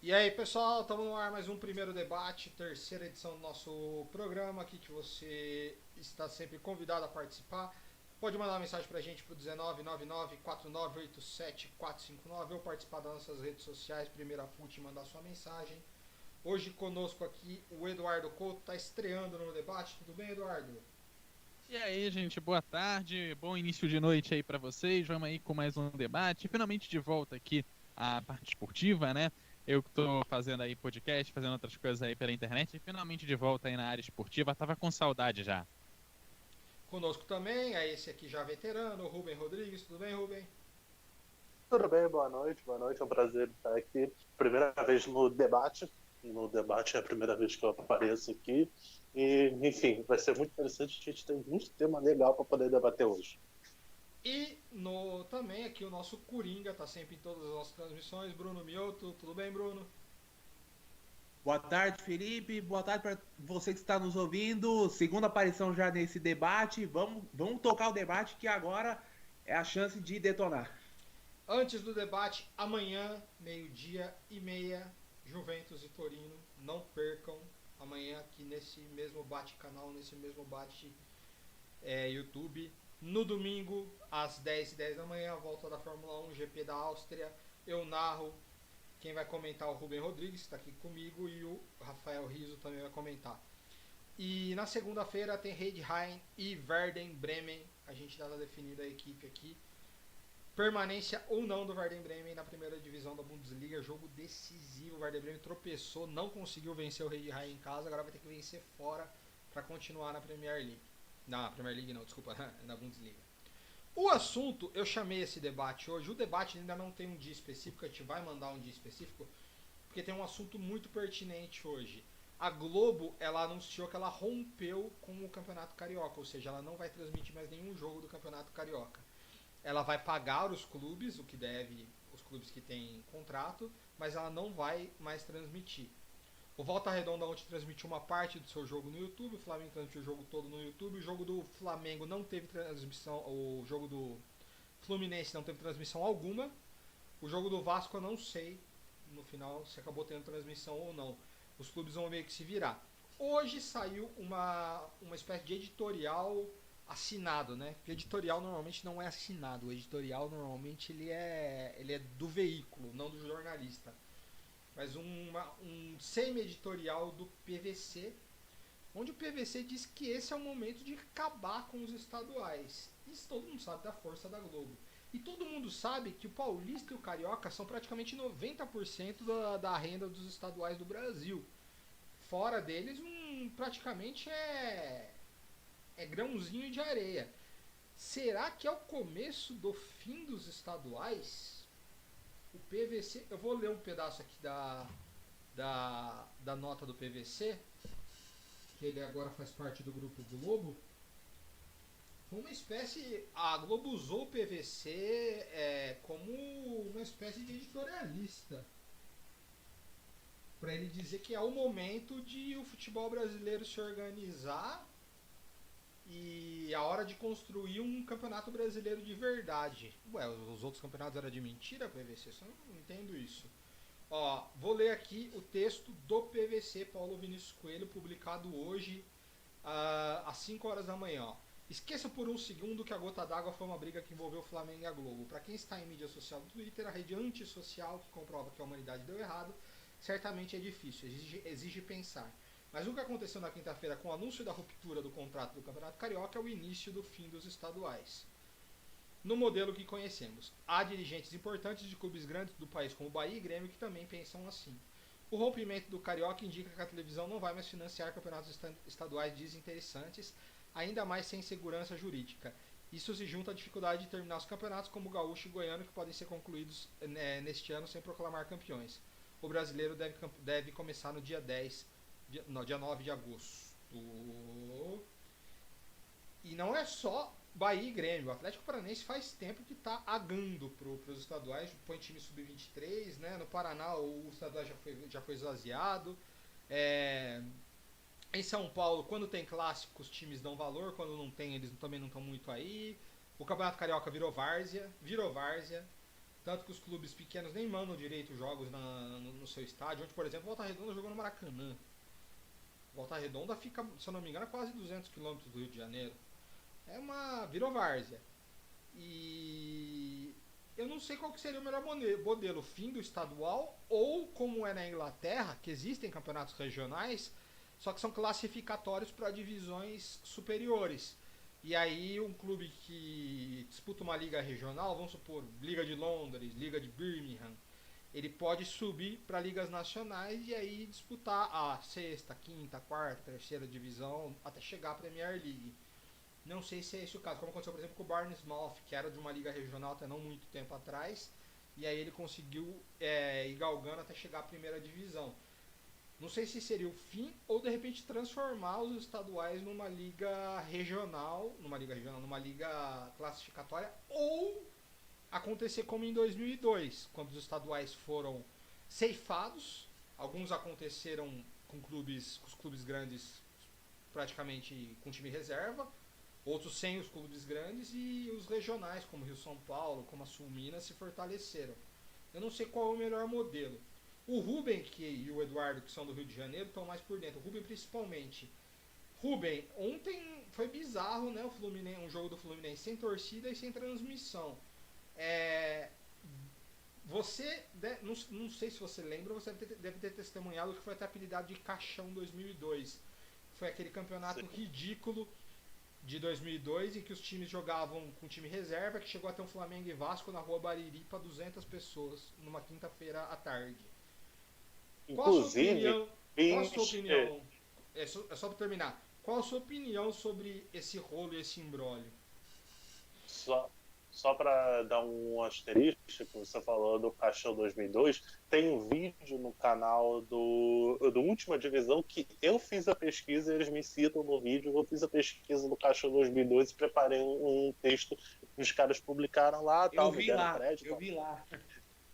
E aí, pessoal, estamos no ar mais um primeiro debate, terceira edição do nosso programa aqui que você está sempre convidado a participar. Pode mandar uma mensagem para a gente para o 19994987 ou participar das nossas redes sociais, Primeira Fute, e mandar sua mensagem. Hoje conosco aqui o Eduardo Couto, está estreando no debate. Tudo bem, Eduardo? E aí, gente, boa tarde, bom início de noite aí pra vocês. Vamos aí com mais um debate. Finalmente de volta aqui à parte esportiva, né? Eu que tô fazendo aí podcast, fazendo outras coisas aí pela internet, e finalmente de volta aí na área esportiva. Tava com saudade já. Conosco também, é esse aqui já veterano, o Rubem Rodrigues. Tudo bem, Rubem? Tudo bem, boa noite, boa noite. É um prazer estar aqui. Primeira vez no debate. No debate é a primeira vez que eu apareço aqui. E, enfim, vai ser muito interessante. A gente tem muito tema legal para poder debater hoje. E também aqui o nosso Coringa, tá sempre em todas as nossas transmissões, Bruno Mioto. Tudo bem, Bruno? Boa tarde, Felipe. Boa tarde para você que está nos ouvindo. Segunda aparição já nesse debate. Vamos tocar o debate que agora é a chance de detonar. Antes do debate, amanhã, meio-dia e meia, Juventus e Torino. Não percam amanhã aqui nesse mesmo bate-canal, nesse mesmo bate YouTube. No domingo, às 10h10 da manhã, a volta da Fórmula 1, GP da Áustria. Eu narro. Quem vai comentar é o Rubem Rodrigues, que está aqui comigo, e o Rafael Riso também vai comentar. E na segunda-feira tem Heidenheim e Werder Bremen. A gente já está definindo a equipe aqui. Permanência ou não do Werder Bremen na primeira divisão da Bundesliga. Jogo decisivo. O Werder Bremen tropeçou, não conseguiu vencer o Heidenheim em casa. Agora vai ter que vencer fora para continuar na Premier League. Na Premier League não, desculpa, na Bundesliga. O assunto, eu chamei esse debate hoje. O debate ainda não tem um dia específico, a gente vai mandar um dia específico, porque tem um assunto muito pertinente hoje. A Globo, ela anunciou que ela rompeu com o Campeonato Carioca, ou seja, ela não vai transmitir mais nenhum jogo do Campeonato Carioca. Ela vai pagar os clubes, o que deve, os clubes que têm contrato, mas ela não vai mais transmitir. O Volta Redonda ontem transmitiu uma parte do seu jogo no YouTube, o Flamengo transmitiu o jogo todo no YouTube, o jogo do Flamengo não teve transmissão, o jogo do Fluminense não teve transmissão alguma, o jogo do Vasco eu não sei no final se acabou tendo transmissão ou não. Os clubes vão meio que se virar. Hoje saiu uma espécie de editorial assinado, né? Porque editorial normalmente não é assinado, o editorial normalmente ele é do veículo, não do jornalista. Mas um semi-editorial do PVC, onde o PVC diz que esse é o momento de acabar com os estaduais. Isso todo mundo sabe da força da Globo. E todo mundo sabe que o paulista e o carioca são praticamente 90% da renda dos estaduais do Brasil. Fora deles, praticamente é grãozinho de areia. Será que é o começo do fim dos estaduais? O PVC, eu vou ler um pedaço aqui da nota do PVC, que ele agora faz parte do grupo Globo. Uma espécie, a Globo usou o PVC como uma espécie de editorialista, para ele dizer que é o momento de o futebol brasileiro se organizar e a hora de construir um campeonato brasileiro de verdade. Ué, os outros campeonatos eram de mentira, PVC? Eu não entendo isso. Ó, vou ler aqui o texto do PVC, Paulo Vinícius Coelho, publicado hoje às 5 horas da manhã. Ó. Esqueça por um segundo que a gota d'água foi uma briga que envolveu o Flamengo e a Globo. Para quem está em mídia social do Twitter, a rede antissocial que comprova que a humanidade deu errado, certamente é difícil, exige pensar. Mas o que aconteceu na quinta-feira com o anúncio da ruptura do contrato do Campeonato Carioca é o início do fim dos estaduais. No modelo que conhecemos, há dirigentes importantes de clubes grandes do país, como Bahia e Grêmio, que também pensam assim. O rompimento do Carioca indica que a televisão não vai mais financiar campeonatos estaduais desinteressantes, ainda mais sem segurança jurídica. Isso se junta à dificuldade de terminar os campeonatos como o Gaúcho e Goiano, que podem ser concluídos neste ano sem proclamar campeões. O brasileiro deve começar no dia 10, dia 9 de agosto. E não é só Bahia e Grêmio. O Atlético Paranaense faz tempo que está agando para os estaduais, põe time sub-23, né? No Paraná o estadual já foi esvaziado. É, em São Paulo, quando tem clássico, os times dão valor, quando não tem, eles também não estão muito aí. O Campeonato Carioca virou várzea. Tanto que os clubes pequenos nem mandam direito os jogos no seu estádio. Onde, por exemplo, Volta Redonda jogou no Maracanã. Volta Redonda fica, se eu não me engano, a quase 200 quilômetros do Rio de Janeiro. Virou várzea. E eu não sei qual que seria o melhor modelo, fim do estadual ou como é na Inglaterra, que existem campeonatos regionais, só que são classificatórios para divisões superiores. E aí um clube que disputa uma liga regional, vamos supor, Liga de Londres, Liga de Birmingham, ele pode subir para ligas nacionais e aí disputar a sexta, quinta, quarta, terceira divisão até chegar à Premier League. Não sei se é esse o caso, como aconteceu, por exemplo, com o Bournemouth, que era de uma liga regional até não muito tempo atrás, e aí ele conseguiu ir galgando até chegar à primeira divisão. Não sei se seria o fim ou de repente transformar os estaduais numa liga regional, numa liga classificatória, ou acontecer como em 2002, quando os estaduais foram ceifados. Alguns aconteceram com os clubes grandes praticamente com time reserva, outros sem os clubes grandes, e os regionais, como Rio São Paulo, como a Sul Minas, se fortaleceram. Eu não sei qual é o melhor modelo. O Rubem e o Eduardo, que são do Rio de Janeiro, estão mais por dentro. O Rubem principalmente. Rubem, ontem foi bizarro, né? Um jogo do Fluminense sem torcida e sem transmissão. Você, não sei se você lembra, você deve ter testemunhado o que foi até apelidado de Caixão 2002. Foi aquele campeonato ridículo de 2002 em que os times jogavam com time reserva, que chegou até um Flamengo e Vasco na rua Bariri para 200 pessoas numa quinta-feira à tarde. Inclusive, qual a sua opinião? É só para terminar. Qual a sua opinião sobre esse rolo e esse imbróglio? Só para dar um asterisco, que você falou do Caixão 2002, tem um vídeo no canal do Última Divisão que eu fiz a pesquisa, eles me citam no vídeo, eu fiz a pesquisa do Caixão 2002 e preparei um texto que os caras publicaram lá. Eu vi lá.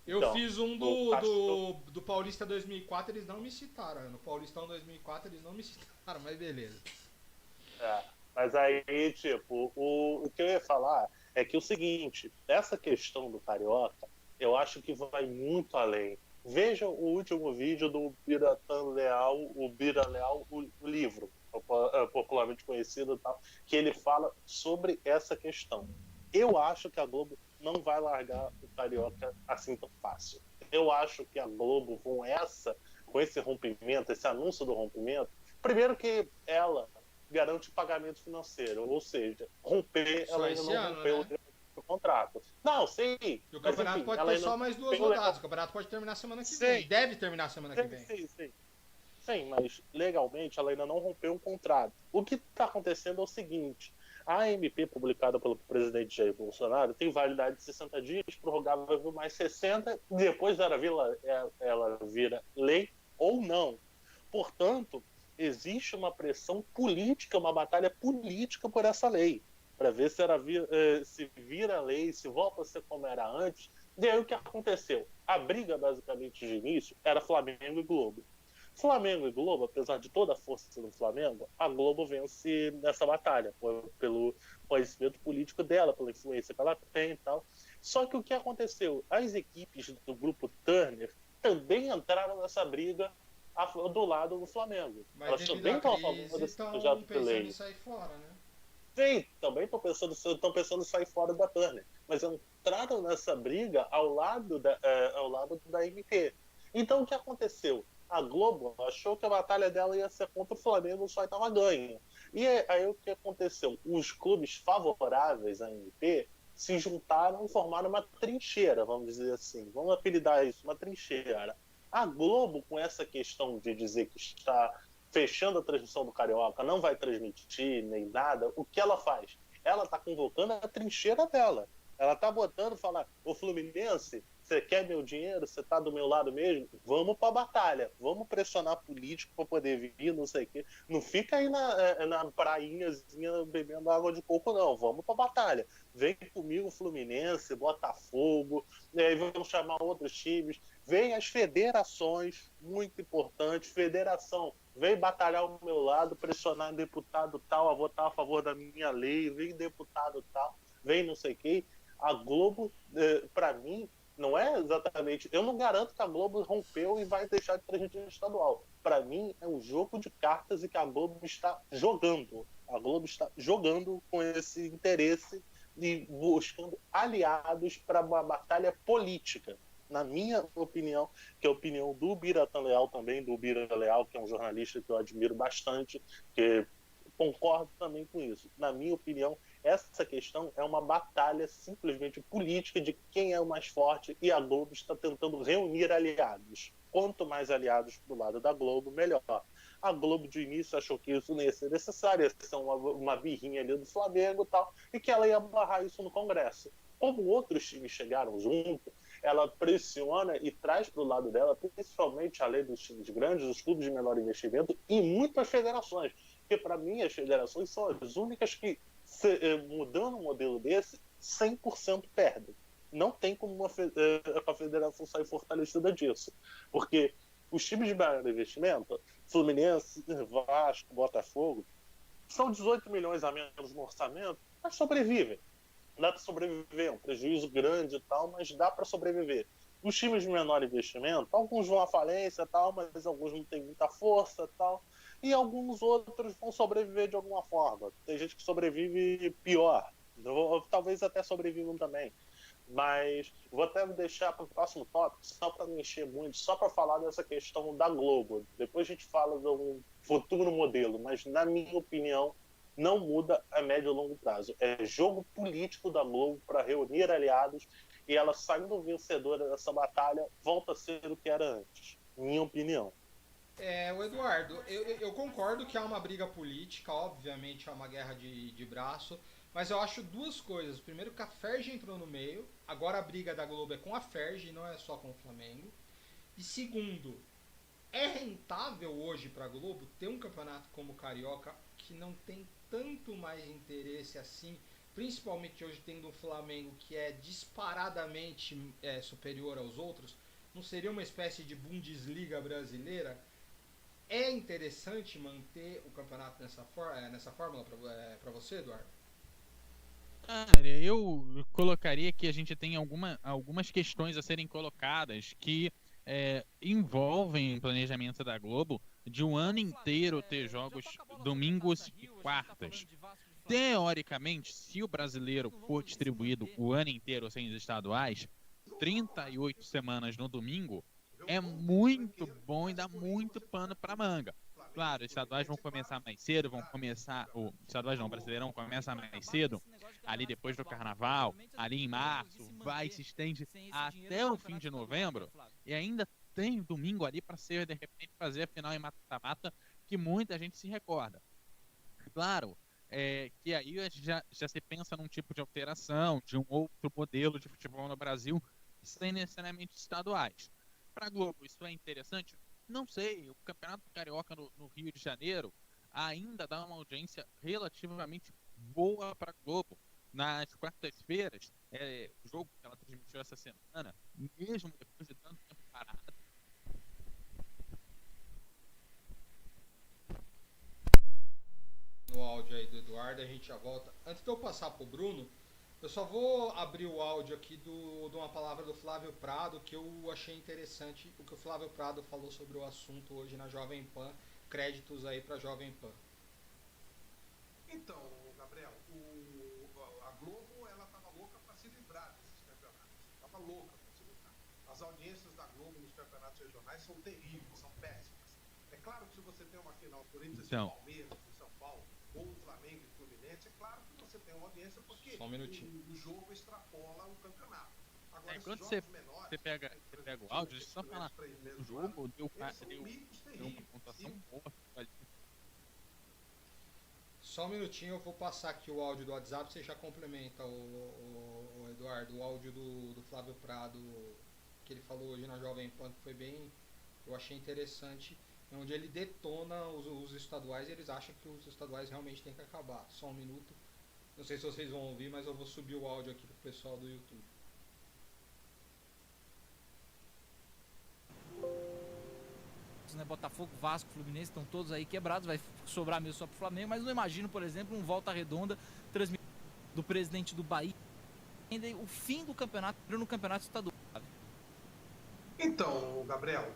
Eu fiz um do Paulista 2004, eles não me citaram. No Paulistão 2004 eles não me citaram, mas beleza. Mas aí, tipo, o que eu ia falar é que o seguinte, essa questão do Carioca, eu acho que vai muito além. Veja o último vídeo do Biratan Leal, o livro, popularmente conhecido e tal, que ele fala sobre essa questão. Eu acho que a Globo não vai largar o Carioca assim tão fácil. Eu acho que a Globo, com esse rompimento, esse anúncio do rompimento, primeiro que ela garante pagamento financeiro, ou seja, ela ainda não rompeu, né, o contrato. Não, sim. E o campeonato pode ter só mais 2 rodadas. O campeonato pode terminar semana que vem. Deve terminar semana que vem. Sim, mas legalmente ela ainda não rompeu um contrato. O que está acontecendo é o seguinte: a MP publicada pelo presidente Jair Bolsonaro tem validade de 60 dias, prorrogável mais 60, depois ela vira lei ou não. Portanto, existe uma pressão política, uma batalha política por essa lei, para ver se vira lei, se volta a ser como era antes. E aí o que aconteceu? A briga, basicamente, de início, era Flamengo e Globo. Flamengo e Globo, apesar de toda a força do Flamengo, a Globo vence nessa batalha, pelo conhecimento político dela, pela influência que ela tem e tal. Só que o que aconteceu? As equipes do grupo Turner também entraram nessa briga do lado do Flamengo. Mas elas também estão a favor desse projeto de lei. Em sair fora, né? Sim, também estão pensando em sair fora da Turner. Mas entraram nessa briga ao lado da MP. Então o que aconteceu? A Globo achou que a batalha dela ia ser contra o Flamengo, só estava ganho. E aí o que aconteceu? Os clubes favoráveis à MP se juntaram e formaram uma trincheira, vamos dizer assim. Vamos apelidar isso, uma trincheira. A Globo, com essa questão de dizer que está fechando a transmissão do Carioca, não vai transmitir nem nada, o que ela faz? Ela está convocando a trincheira dela. Ela está botando, falar: ô Fluminense, você quer meu dinheiro? Você está do meu lado mesmo? Vamos para a batalha. Vamos pressionar político para poder vir, não sei o quê. Não fica aí na prainhazinha bebendo água de coco, não. Vamos para a batalha. Vem comigo, Fluminense, Botafogo, e aí vamos chamar outros times. Vem as federações, muito importante. Federação, vem batalhar ao meu lado, pressionar deputado tal a votar a favor da minha lei. Vem deputado tal, vem não sei o quê. A Globo, para mim, Não é exatamente. Eu não garanto que a Globo rompeu e vai deixar de transmitir no estadual. Para mim, é um jogo de cartas e que a Globo está jogando. A Globo está jogando com esse interesse e buscando aliados para uma batalha política. Na minha opinião, que é a opinião do Biratan Leal também, do Bira Leal, que é um jornalista que eu admiro bastante, que concordo também com isso. Na minha opinião, essa questão é uma batalha simplesmente política de quem é o mais forte e a Globo está tentando reunir aliados. Quanto mais aliados do lado da Globo, melhor. A Globo de início achou que isso não ia ser necessário, ia ser uma birrinha ali do Flamengo e tal, e que ela ia barrar isso no Congresso. Como outros times chegaram junto, ela pressiona e traz para o lado dela, principalmente além dos times grandes, os clubes de menor investimento e muitas federações. Porque, para mim, as federações são as únicas que, mudando um modelo desse, 100% perdem. Não tem como a federação sair fortalecida disso. Porque os times de maior investimento, Fluminense, Vasco, Botafogo, são 18 milhões a menos no orçamento, mas sobrevivem. Dá para sobreviver, é um prejuízo grande e tal, mas dá para sobreviver. Os times de menor investimento, alguns vão à falência e tal, mas alguns não têm muita força e tal, e alguns outros vão sobreviver de alguma forma. Tem gente que sobrevive pior, talvez até sobrevivam também. Mas vou até deixar para o próximo tópico, só para não encher muito, só para falar dessa questão da Globo. Depois a gente fala de um futuro modelo, mas na minha opinião, não muda a médio e longo prazo. É jogo político da Globo para reunir aliados e ela, saindo vencedora dessa batalha, volta a ser o que era antes. Minha opinião. O Eduardo, eu concordo que há uma briga política, obviamente há uma guerra de braço, mas eu acho duas coisas. Primeiro, que a Ferg entrou no meio, agora a briga da Globo é com a Ferg, não é só com o Flamengo. E segundo, é rentável hoje para a Globo ter um campeonato como o Carioca, que não tem tanto mais interesse assim, principalmente hoje tendo um Flamengo que é disparadamente superior aos outros? Não seria uma espécie de Bundesliga brasileira? É interessante manter o campeonato nessa fórmula para você, Eduardo? Cara, eu colocaria que a gente tem algumas questões a serem colocadas que envolvem o planejamento da Globo de um ano inteiro ter jogos domingos e quartas. Teoricamente, se o brasileiro for distribuído o ano inteiro sem os estaduais, 38 semanas no domingo é muito bom e dá muito pano para manga. Claro, os estaduais vão começar mais cedo, o estaduais não, o Brasileirão começa mais cedo, ali depois do Carnaval, ali em março, se estende até o fim de novembro, e ainda tem domingo ali para ser, de repente, fazer a final em mata-mata, que muita gente se recorda. Claro, que aí já se pensa num tipo de alteração, de um outro modelo de futebol no Brasil, sem necessariamente estaduais. Para a Globo, isso é interessante? Não sei. O Campeonato Carioca no Rio de Janeiro ainda dá uma audiência relativamente boa para a Globo. Nas quartas-feiras, o jogo que ela transmitiu essa semana, mesmo depois de tanto tempo parado. No áudio aí do Eduardo, a gente já volta. Antes de eu passar pro Bruno, eu só vou abrir o áudio aqui de uma palavra do Flávio Prado, que eu achei interessante o que o Flávio Prado falou sobre o assunto hoje na Jovem Pan. Créditos aí para Jovem Pan. Então, Gabriel, a Globo ela estava louca para se livrar desses campeonatos. Estava louca para se livrar. As audiências da Globo nos campeonatos regionais são terríveis, são péssimas. É claro que se você tem uma final Corinthians e Palmeiras, em São Paulo, ou Flamengo e Fluminense, é claro que você tem uma audiência porque o jogo extrapola o campeonato. Agora, quando você pega o áudio, deixa eu só falar, o jogo deu uma pontuação boa. Só um minutinho, eu vou passar aqui o áudio do WhatsApp, você já complementa, o Eduardo, o áudio do Flávio Prado, que ele falou hoje na Jovem Pan, que foi bem, eu achei interessante, onde ele detona os estaduais e eles acham que os estaduais realmente têm que acabar. Só um minuto, não sei se vocês vão ouvir, mas eu vou subir o áudio aqui pro pessoal do YouTube. Né? Botafogo, Vasco, Fluminense estão todos aí quebrados, vai sobrar mesmo só pro Flamengo, mas não imagino, por exemplo, um Volta Redonda transmitido do presidente do Bahia, o fim do campeonato no campeonato estadual. Gabriel,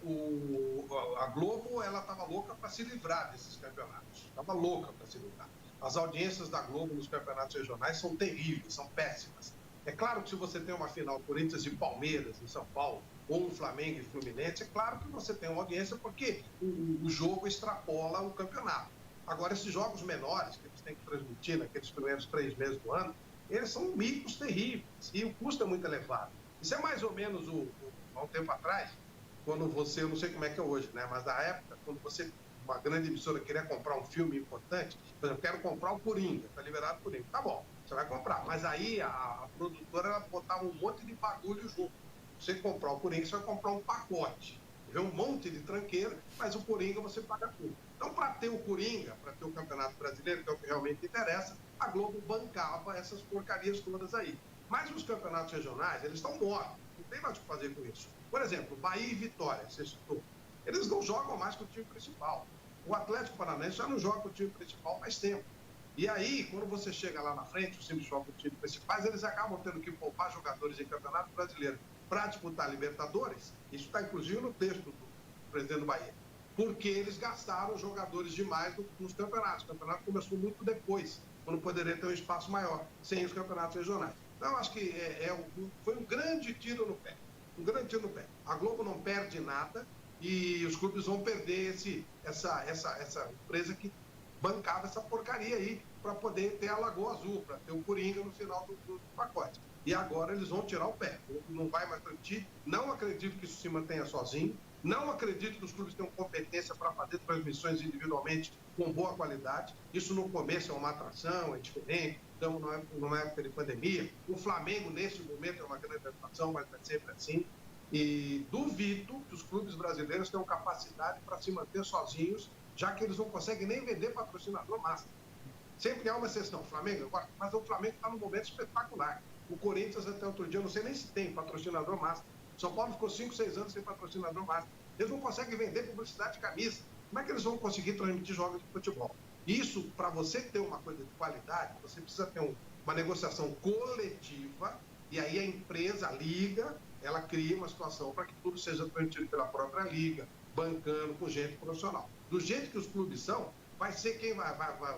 a Globo ela estava louca para se livrar desses campeonatos. Estava louca para se livrar. As audiências da Globo nos campeonatos regionais são terríveis, são péssimas. É claro que se você tem uma final Corinthians e Palmeiras em São Paulo, ou um Flamengo e Fluminense, é claro que você tem uma audiência porque o jogo extrapola o campeonato. Agora, esses jogos menores que eles têm que transmitir naqueles primeiros 3 meses do ano, eles são micos terríveis e o custo é muito elevado. Isso é mais ou menos há um tempo atrás, quando você, eu não sei como é que é hoje, né? Mas na época, quando você, uma grande emissora, queria comprar um filme importante, por exemplo, quero comprar o Coringa, está liberado o Coringa. Tá bom, você vai comprar. Mas aí a produtora ela botava um monte de bagulho junto. Você comprar o Coringa, você vai comprar um pacote. Vê um monte de tranqueira, mas o Coringa você paga tudo. Então, para ter o Coringa, para ter o Campeonato Brasileiro, que é o que realmente interessa, a Globo bancava essas porcarias todas aí. Mas os campeonatos regionais, eles estão mortos. Não tem mais o que fazer com isso. Por exemplo, Bahia e Vitória, você citou. Eles não jogam mais com o time principal. O Atlético Paranaense já não joga com o time principal faz tempo. E aí, quando você chega lá na frente, os times jogam com o time principais, eles acabam tendo que poupar jogadores em Campeonato Brasileiro para disputar Libertadores. Isso está inclusive no texto do presidente do Bahia. Porque eles gastaram jogadores demais nos campeonatos. O campeonato começou muito depois, quando poderia ter um espaço maior, sem os campeonatos regionais. Então, acho que foi um grande tiro no pé. Um grande tiro no pé. A Globo não perde nada e os clubes vão perder essa empresa que bancava essa porcaria aí para poder ter a Lagoa Azul, para ter o Coringa no final do pacote. E agora eles vão tirar o pé. Não vai mais transmitir. Não acredito que isso se mantenha sozinho. Não acredito que os clubes tenham competência para fazer transmissões individualmente com boa qualidade. Isso no começo é uma atração, é diferente. Então, numa época de pandemia. O Flamengo, nesse momento, é uma grande atração, mas vai sempre assim. E duvido que os clubes brasileiros tenham capacidade para se manter sozinhos, já que eles não conseguem nem vender patrocinador massa. Sempre há uma exceção. Flamengo, mas o Flamengo está num momento espetacular. O Corinthians, até outro dia, eu não sei nem se tem patrocinador massa. São Paulo ficou 5, 6 anos sem patrocinador massa. Eles não conseguem vender publicidade de camisa. Como é que eles vão conseguir transmitir jogos de futebol? Isso, para você ter uma coisa de qualidade, você precisa ter uma negociação coletiva, e aí a empresa, a liga, ela cria uma situação para que tudo seja transmitido pela própria liga, bancando com gente profissional. Do jeito que os clubes são, vai ser quem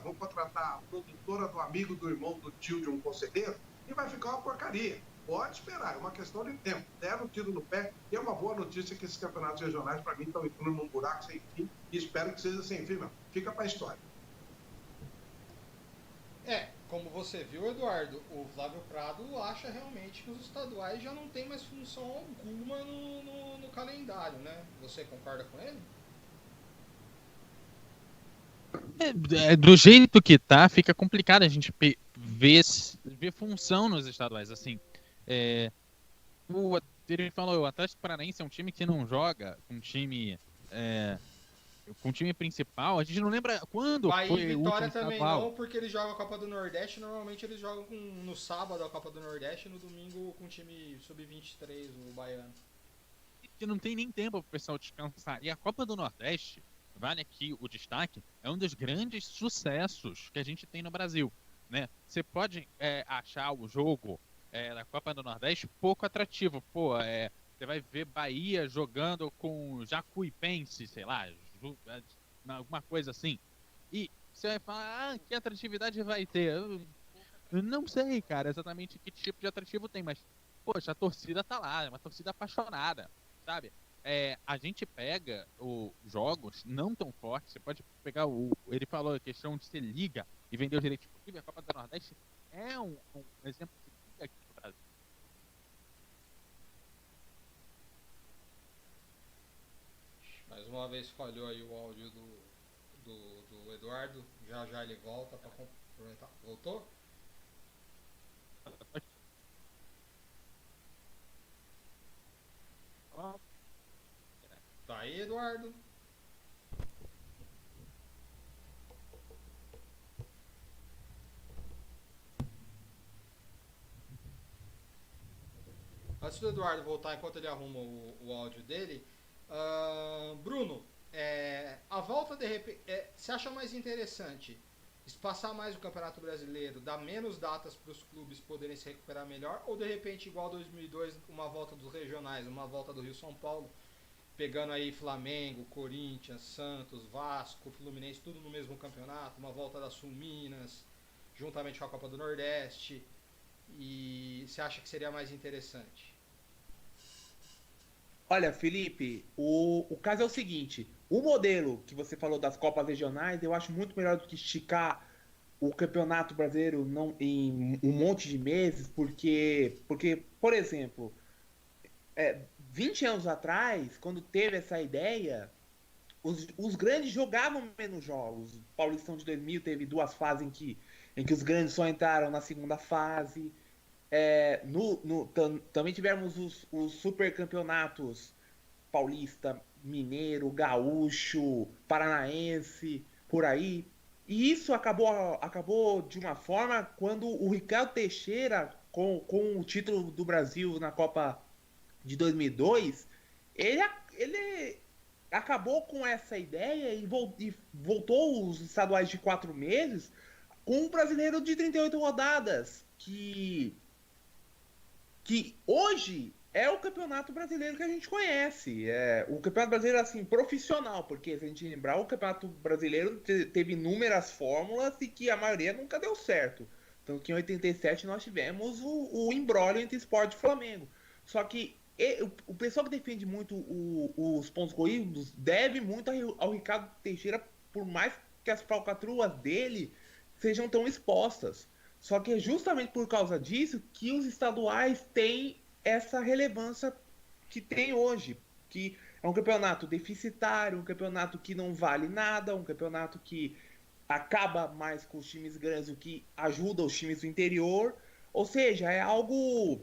vão contratar a produtora do amigo, do irmão, do tio de um conselheiro, e vai ficar uma porcaria. Pode esperar, é uma questão de tempo. Deram um tiro no pé, e é uma boa notícia que esses campeonatos regionais, para mim, estão entrando num buraco sem fim, e espero que seja sem fim, não. Fica para a história. Como você viu, Eduardo, o Flávio Prado acha realmente que os estaduais já não tem mais função alguma no calendário, né? Você concorda com ele? Do jeito que tá, fica complicado a gente ver função nos estaduais. Assim, ele falou, o Atlético Paranaense é um time que não joga com time principal. A gente não lembra quando Bahia foi e o Vitória último também estadual. não, porque eles jogam a Copa do Nordeste. Normalmente eles jogam no sábado a Copa do Nordeste e no domingo com o time sub-23, o baiano. Que não tem nem tempo para o pessoal descansar. E a Copa do Nordeste, vale aqui o destaque, é um dos grandes sucessos que a gente tem no Brasil, né? Você pode achar o jogo da Copa do Nordeste pouco atrativo. Você vai ver Bahia jogando com Jacuipense, sei lá, alguma coisa assim. E você vai falar, que atratividade vai ter? Eu não sei, cara, exatamente que tipo de atrativo tem, mas, poxa, a torcida tá lá, é uma torcida apaixonada, sabe? A gente pega os jogos não tão fortes, você pode pegar ele falou a questão de ser liga e vender os direitos esportivos, a Copa do Nordeste é um exemplo de liga aqui no Brasil. Mais uma vez falhou aí o áudio do Eduardo, já ele volta para complementar. Voltou? Tá aí, Eduardo? Antes do Eduardo voltar, enquanto ele arruma o áudio dele, Bruno, a volta de repente, você acha mais interessante espaçar mais o Campeonato Brasileiro, dar menos datas para os clubes poderem se recuperar melhor, ou de repente igual 2002, uma volta dos regionais, uma volta do Rio São Paulo, pegando aí Flamengo, Corinthians, Santos, Vasco, Fluminense, tudo no mesmo campeonato, uma volta da Sul Minas, juntamente com a Copa do Nordeste. E você acha que seria mais interessante? Olha, Felipe, o caso é o seguinte: o modelo que você falou das Copas Regionais, eu acho muito melhor do que esticar o Campeonato Brasileiro não, em um monte de meses, porque por exemplo, 20 anos atrás, quando teve essa ideia, os grandes jogavam menos jogos. O Paulistão de 2000 teve 2 fases em que os grandes só entraram na segunda fase. Também tivemos os super campeonatos paulista, mineiro, gaúcho, paranaense, por aí. E isso acabou de uma forma quando o Ricardo Teixeira, com o título do Brasil na Copa de 2002, ele acabou com essa ideia e voltou os estaduais de 4 meses com um brasileiro de 38 rodadas, que hoje é o campeonato brasileiro que a gente conhece. É o campeonato brasileiro assim profissional, porque se a gente lembrar, o campeonato brasileiro teve inúmeras fórmulas e que a maioria nunca deu certo. Então que em 87 nós tivemos o imbróglio entre Sport e Flamengo. Só que o pessoal que defende muito os pontos corridos deve muito ao Ricardo Teixeira, por mais que as falcatruas dele sejam tão expostas. Só que é justamente por causa disso que os estaduais têm essa relevância que tem hoje, que é um campeonato deficitário, um campeonato que não vale nada, um campeonato que acaba mais com os times grandes, o que ajuda os times do interior. Ou seja, é algo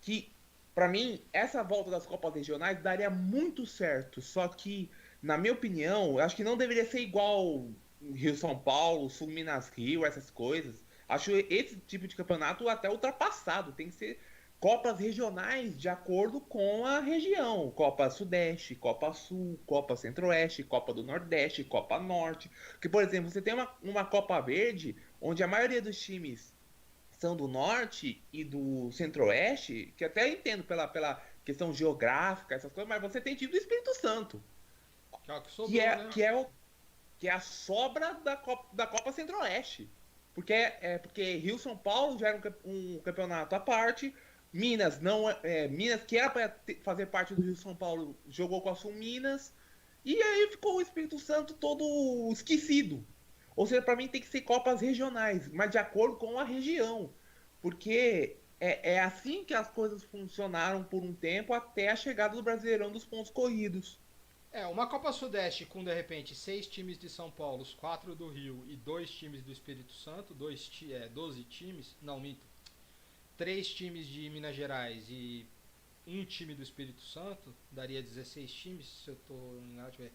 que, para mim, essa volta das Copas Regionais daria muito certo, só que, na minha opinião, eu acho que não deveria ser igual Rio-São Paulo, Sul-Minas-Rio, essas coisas. Acho esse tipo de campeonato até ultrapassado. Tem que ser Copas regionais de acordo com a região. Copa Sudeste, Copa Sul, Copa Centro-Oeste, Copa do Nordeste, Copa Norte. Porque, por exemplo, você tem uma Copa Verde, onde a maioria dos times são do Norte e do Centro-Oeste, que até entendo pela questão geográfica, essas coisas, mas você tem time do Espírito Santo. Que é o que sobrou, Que né? é a sobra da Copa Centro-Oeste. Porque Rio-São Paulo já era um campeonato à parte. Minas, Minas, que era para fazer parte do Rio-São Paulo, jogou com a Sul Minas. E aí ficou o Espírito Santo todo esquecido. Ou seja, para mim tem que ser Copas regionais, mas de acordo com a região. Porque é assim que as coisas funcionaram por um tempo até a chegada do Brasileirão dos pontos corridos. Uma Copa Sudeste com, de repente, 6 times de São Paulo, 4 do Rio e 2 times do Espírito Santo, 12 times, não, minto, 3 times de Minas Gerais e um time do Espírito Santo, daria 16 times, se eu estou enganado, deixa eu ver,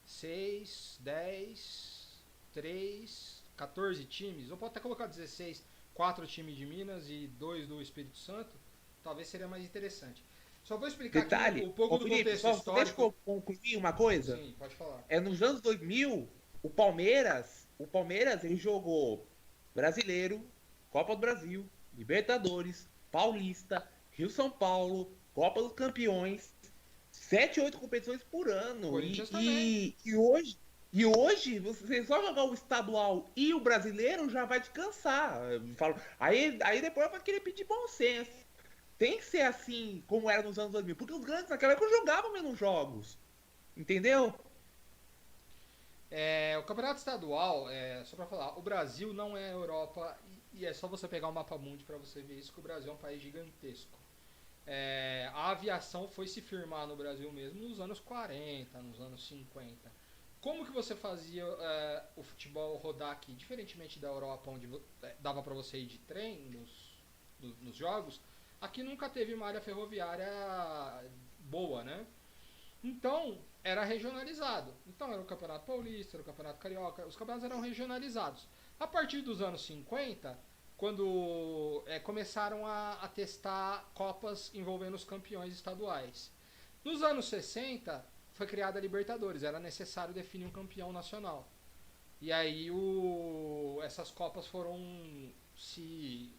6, 10, 3, 14 times, ou pode até colocar 16, 4 times de Minas e 2 do Espírito Santo, talvez seria mais interessante. Só vou explicar Detalhe, aqui um pouco do Felipe, contexto deixa histórico. eu concluir uma coisa. Sim, pode falar. Nos anos 2000, o Palmeiras ele jogou Brasileiro, Copa do Brasil, Libertadores, Paulista, Rio-São Paulo, Copa dos Campeões, 7, 8 competições por ano. Corinthians também. E hoje, você só jogar o estadual e o brasileiro já vai te cansar. Aí depois vai querer pedir bom senso. Tem que ser assim como era nos anos 2000, porque os grandes naquela época jogavam menos jogos. Entendeu? O campeonato estadual, só pra falar, o Brasil não é a Europa e é só você pegar o mapa mundi pra você ver isso, que o Brasil é um país gigantesco. A aviação foi se firmar no Brasil mesmo nos anos 40, nos anos 50. Como que você fazia o futebol rodar aqui? Diferentemente da Europa, onde dava pra você ir de trem nos jogos, aqui nunca teve malha ferroviária boa, né? Então, era regionalizado. Então, era o Campeonato Paulista, era o Campeonato Carioca, os campeonatos eram regionalizados. A partir dos anos 50, quando começaram a testar copas envolvendo os campeões estaduais. Nos anos 60, foi criada a Libertadores, era necessário definir um campeão nacional. E aí essas copas foram se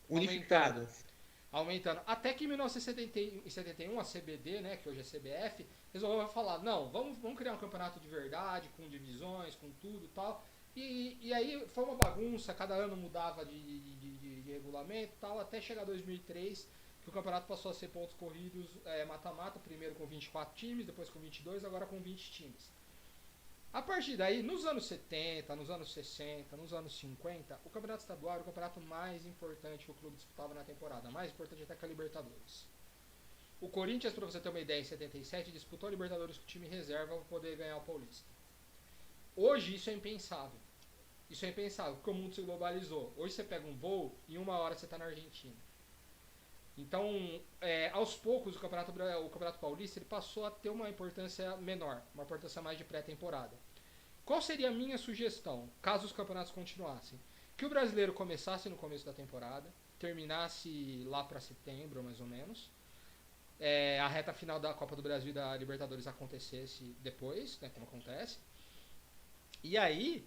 unificadas. aumentando. Até que em 1971 a CBD, né, que hoje é CBF, resolveu falar, não, vamos criar um campeonato de verdade, com divisões, com tudo e tal. E aí foi uma bagunça, cada ano mudava de regulamento e tal, até chegar 2003, que o campeonato passou a ser pontos corridos mata-mata, primeiro com 24 times, depois com 22, agora com 20 times. A partir daí, nos anos 70, nos anos 60, nos anos 50, o campeonato estadual era o campeonato mais importante que o clube disputava na temporada, mais importante até que a Libertadores. O Corinthians, para você ter uma ideia, em 77, disputou a Libertadores com o time reserva para poder ganhar o Paulista. Hoje isso é impensável. Isso é impensável, porque o mundo se globalizou. Hoje você pega um voo e em 1 hora você está na Argentina. Então, aos poucos, o Campeonato Paulista ele passou a ter uma importância menor, uma importância mais de pré-temporada. Qual seria a minha sugestão, caso os campeonatos continuassem? Que o brasileiro começasse no começo da temporada, terminasse lá para setembro, mais ou menos. A reta final da Copa do Brasil e da Libertadores acontecesse depois, né, como acontece. E aí,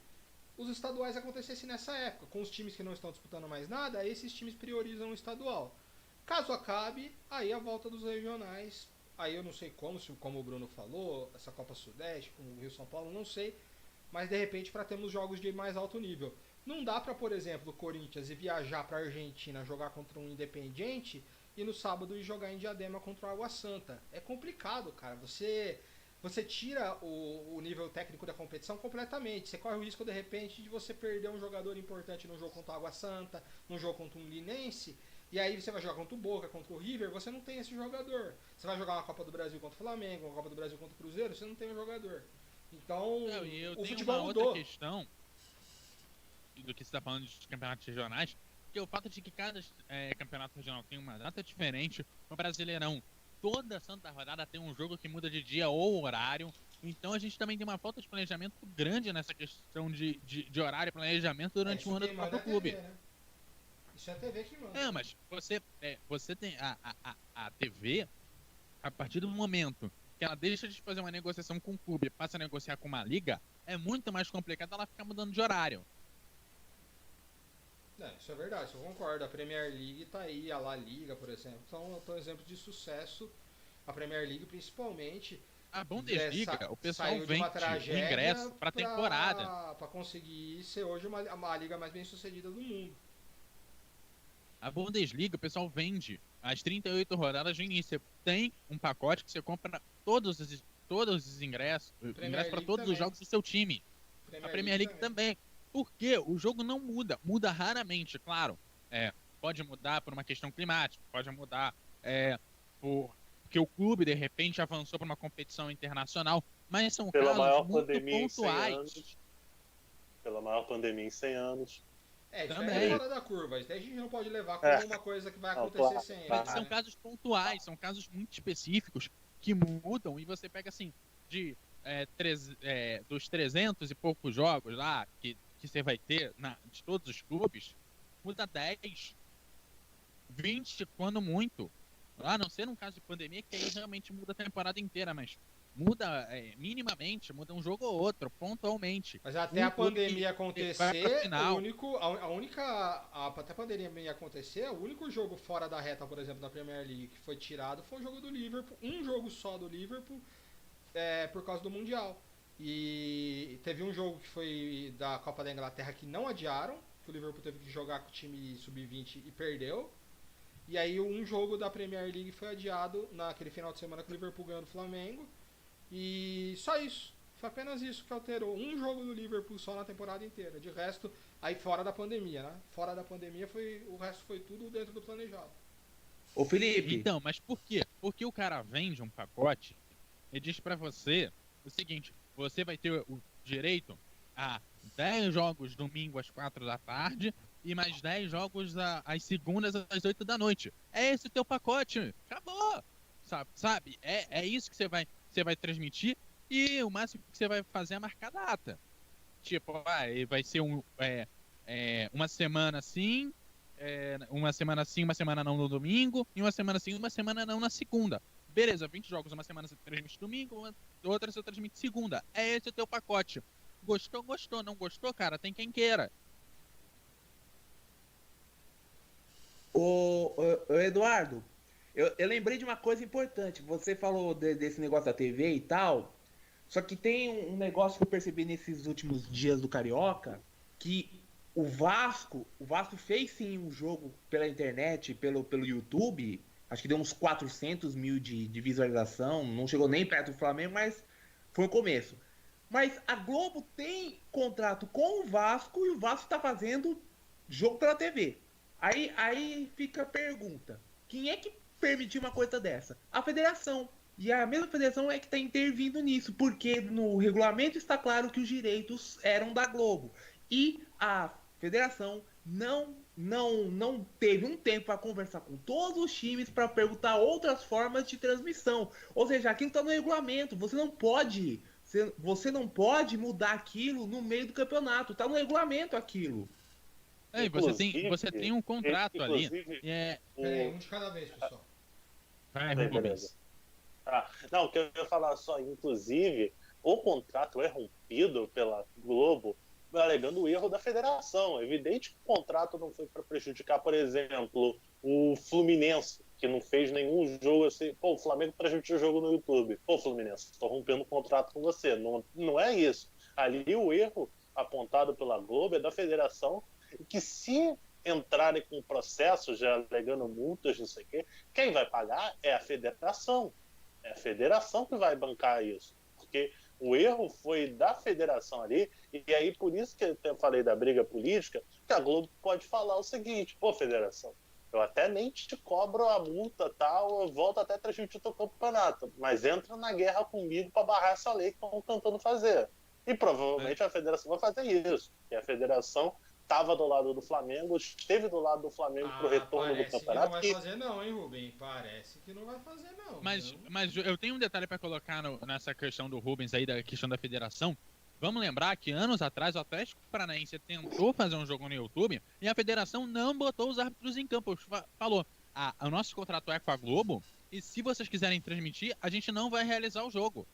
os estaduais acontecessem nessa época. Com os times que não estão disputando mais nada, aí esses times priorizam o estadual. Caso acabe, aí a volta dos regionais. Aí eu não sei como o Bruno falou, essa Copa Sudeste, com o Rio São Paulo, não sei. Mas de repente para termos jogos de mais alto nível. Não dá para, por exemplo, o Corinthians ir viajar para a Argentina jogar contra um Independiente e no sábado ir jogar em Diadema contra o Água Santa. É complicado, cara. Você tira o nível técnico da competição completamente. Você corre o risco, de repente, de você perder um jogador importante no jogo contra o Água Santa, no jogo contra um Linense. E aí você vai jogar contra o Boca, contra o River, você não tem esse jogador. Você vai jogar uma Copa do Brasil contra o Flamengo, uma Copa do Brasil contra o Cruzeiro, você não tem um jogador. Então, o futebol mudou. Outra questão do que você está falando dos campeonatos regionais, que é o fato de que cada campeonato regional tem uma data diferente. No Brasileirão, toda santa rodada tem um jogo que muda de dia ou horário. Então a gente também tem uma falta de planejamento grande nessa questão de horário e planejamento durante o ano do próprio clube. TV, né? Isso é a TV que manda. Mas você tem a TV, a partir do momento que ela deixa de fazer uma negociação com o clube e passa a negociar com uma liga, é muito mais complicado ela ficar mudando de horário. Isso é verdade, isso eu concordo. A Premier League tá aí, a La Liga, por exemplo. São exemplos de sucesso. A Premier League, principalmente. A Bundesliga, o pessoal vende o ingresso pra temporada. Pra conseguir ser hoje uma liga mais bem sucedida do mundo. A Bundesliga, o pessoal vende as 38 rodadas no início. Você tem um pacote que você compra todos os ingressos para todos os jogos do seu time. A Premier League também. Porque o jogo não muda. Muda raramente, claro. Pode mudar por uma questão climática, pode mudar porque o clube, de repente, avançou para uma competição internacional. Mas são casos muito pontuais. Pela maior pandemia em 100 anos. Isso é fora da curva. Isso daí a gente não pode levar como uma coisa que vai acontecer sempre. Mas são casos pontuais, são casos muito específicos que mudam. E você pega, assim, dos 300 e poucos jogos lá que você vai ter de todos os clubes, muda 10, 20, quando muito. A não ser num caso de pandemia, que aí realmente muda a temporada inteira, mas muda minimamente, muda um jogo ou outro, pontualmente. Mas até a pandemia acontecer, até a pandemia acontecer, o único jogo fora da reta, por exemplo, da Premier League que foi tirado foi o jogo do Liverpool, um jogo só do Liverpool, por causa do Mundial. E teve um jogo que foi da Copa da Inglaterra que não adiaram, que o Liverpool teve que jogar com o time sub-20 e perdeu. E aí um jogo da Premier League foi adiado naquele final de semana que o Liverpool ganhou do Flamengo. E só isso. Foi apenas isso que alterou. Um jogo do Liverpool só na temporada inteira. De resto, aí fora da pandemia, né? Fora da pandemia, o resto foi tudo dentro do planejado. Ô Felipe. Então, mas por quê? Porque o cara vende um pacote e diz pra você o seguinte: você vai ter o direito a 10 jogos domingo às 4 da tarde e mais 10 jogos às segundas às 8 da noite. É esse o teu pacote. Acabou. Sabe? É isso que você vai transmitir, e o máximo que você vai fazer é marcar data. Tipo, vai ser uma semana assim, uma semana não no domingo, e uma semana sim, uma semana não na segunda. Beleza, 20 jogos, uma semana você transmite domingo, outra você transmite segunda. É esse o teu pacote. Gostou, gostou. Não gostou, cara, tem quem queira. Ô, Eduardo, eu lembrei de uma coisa importante. Você falou desse negócio da TV e tal. Só que tem um negócio que eu percebi nesses últimos dias do Carioca, que o Vasco fez sim um jogo pela internet, pelo YouTube. Acho que deu uns 400 mil de visualização. Não chegou nem perto do Flamengo, mas foi o começo. Mas a Globo tem contrato com o Vasco e o Vasco está fazendo jogo pela TV. Aí fica a pergunta: quem é que permitiu uma coisa dessa? A federação. E a mesma federação é que está intervindo nisso, porque no regulamento está claro que os direitos eram da Globo. E a federação não teve um tempo para conversar com todos os times para perguntar outras formas de transmissão. Ou seja, aquilo está no regulamento. Você não pode mudar aquilo no meio do campeonato. Está no regulamento aquilo. É, e você tem um contrato ali. E é... Peraí, um de cada vez, pessoal. Vai, Bem, Rubens. beleza. Não, o que eu ia falar só, inclusive, o contrato é rompido pela Globo alegando o erro da federação. É evidente que o contrato não foi para prejudicar, por exemplo, o Fluminense, que não fez nenhum jogo assim. Pô, o Flamengo transmitiu o jogo no YouTube. Pô, Fluminense, estou rompendo o contrato com você. Não, não é isso. Ali o erro apontado pela Globo é da federação, que se entrarem com processo já alegando multas, não sei o quê, quem vai pagar é a federação. É a federação que vai bancar isso. Porque o erro foi da federação ali, e aí por isso que eu falei da briga política, que a Globo pode falar o seguinte: pô, federação, eu até nem te cobro a multa, tal, eu volto até transmitir o teu campeonato, mas entra na guerra comigo para barrar essa lei que estão tentando fazer. E provavelmente a federação vai fazer isso, porque a federação estava do lado do Flamengo, esteve do lado do Flamengo pro retorno do campeonato. Parece que não vai fazer não, hein, Rubem? Parece que não vai fazer não. Mas eu tenho um detalhe para colocar nessa questão do Rubens aí, da questão da federação. Vamos lembrar que anos atrás o Atlético Paranaense tentou fazer um jogo no YouTube e a federação não botou os árbitros em campo. Falou: o nosso contrato é com a Globo e se vocês quiserem transmitir, a gente não vai realizar o jogo.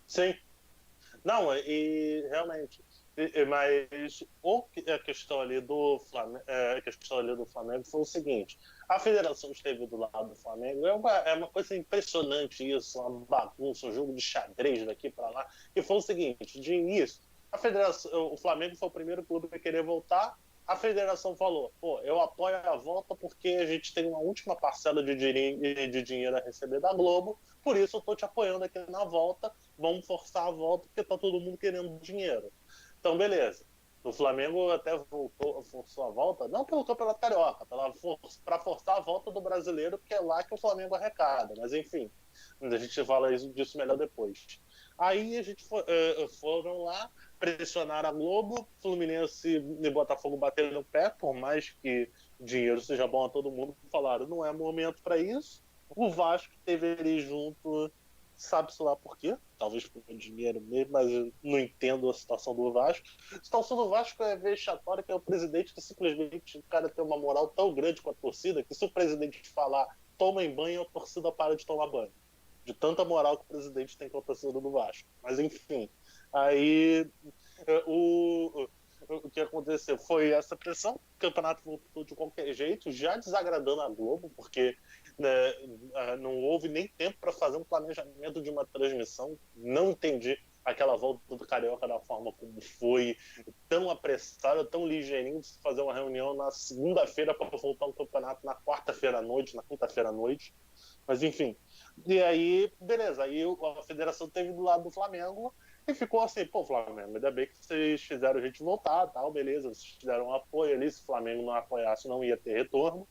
Sim. Não, e realmente. Mas a questão ali do Flamengo foi o seguinte: a federação esteve do lado do Flamengo, é uma coisa impressionante isso, uma bagunça, um jogo de xadrez daqui para lá, que foi o seguinte: de início, o Flamengo foi o primeiro clube a querer voltar. A federação falou: pô, eu apoio a volta porque a gente tem uma última parcela de dinheiro a receber da Globo, por isso eu tô te apoiando aqui na volta, vamos forçar a volta porque tá todo mundo querendo dinheiro. Então, beleza. O Flamengo até forçou a volta, não pelo Campeonato Carioca, para forçar a volta do brasileiro, porque é lá que o Flamengo arrecada. Mas, enfim, a gente fala disso melhor depois. Aí a gente foram lá, pressionaram a Globo, Fluminense e Botafogo bateram no pé, por mais que dinheiro seja bom a todo mundo, falaram, não é momento para isso. O Vasco teve ali junto, sabe-se lá por quê, talvez por dinheiro mesmo, mas eu não entendo a situação do Vasco. A situação do Vasco é vexatória, que é o presidente que simplesmente o cara tem uma moral tão grande com a torcida, que se o presidente falar toma em banho, a torcida para de tomar banho. De tanta moral que o presidente tem com a torcida do Vasco. Mas enfim, aí o que aconteceu foi essa pressão, o campeonato voltou de qualquer jeito, já desagradando a Globo, porque não houve nem tempo para fazer um planejamento de uma transmissão. Não entendi aquela volta do Carioca da forma como foi, tão apressada, tão ligeirinho, de fazer uma reunião na segunda-feira para voltar o campeonato na quarta-feira à noite, na quinta-feira à noite. Mas enfim, e aí, beleza, aí a federação teve do lado do Flamengo e ficou assim: pô, Flamengo, ainda bem que vocês fizeram a gente voltar, tal, beleza, vocês fizeram um apoio ali, se o Flamengo não apoiasse não ia ter retorno.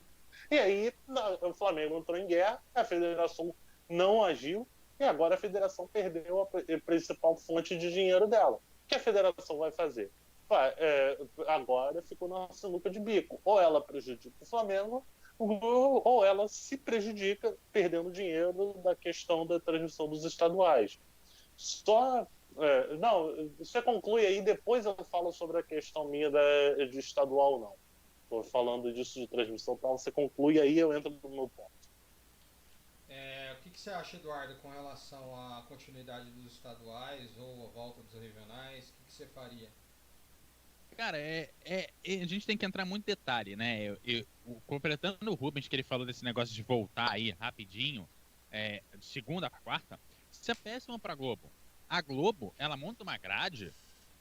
E aí o Flamengo entrou em guerra, a federação não agiu e agora a federação perdeu a principal fonte de dinheiro dela. O que a federação vai fazer? Agora ficou na sinuca de bico. Ou ela prejudica o Flamengo, ou ela se prejudica perdendo dinheiro da questão da transmissão dos estaduais. Não, você conclui aí, depois eu falo sobre a questão minha de estadual, não. Estou falando disso de transmissão, então você conclui aí, eu entro no meu ponto. O que você acha, Eduardo, com relação à continuidade dos estaduais ou a volta dos regionais? O que você faria? Cara, a gente tem que entrar muito em detalhe, né? Completando o Rubens, que ele falou desse negócio de voltar aí rapidinho, de segunda pra quarta, isso é péssimo pra Globo. A Globo, ela monta uma grade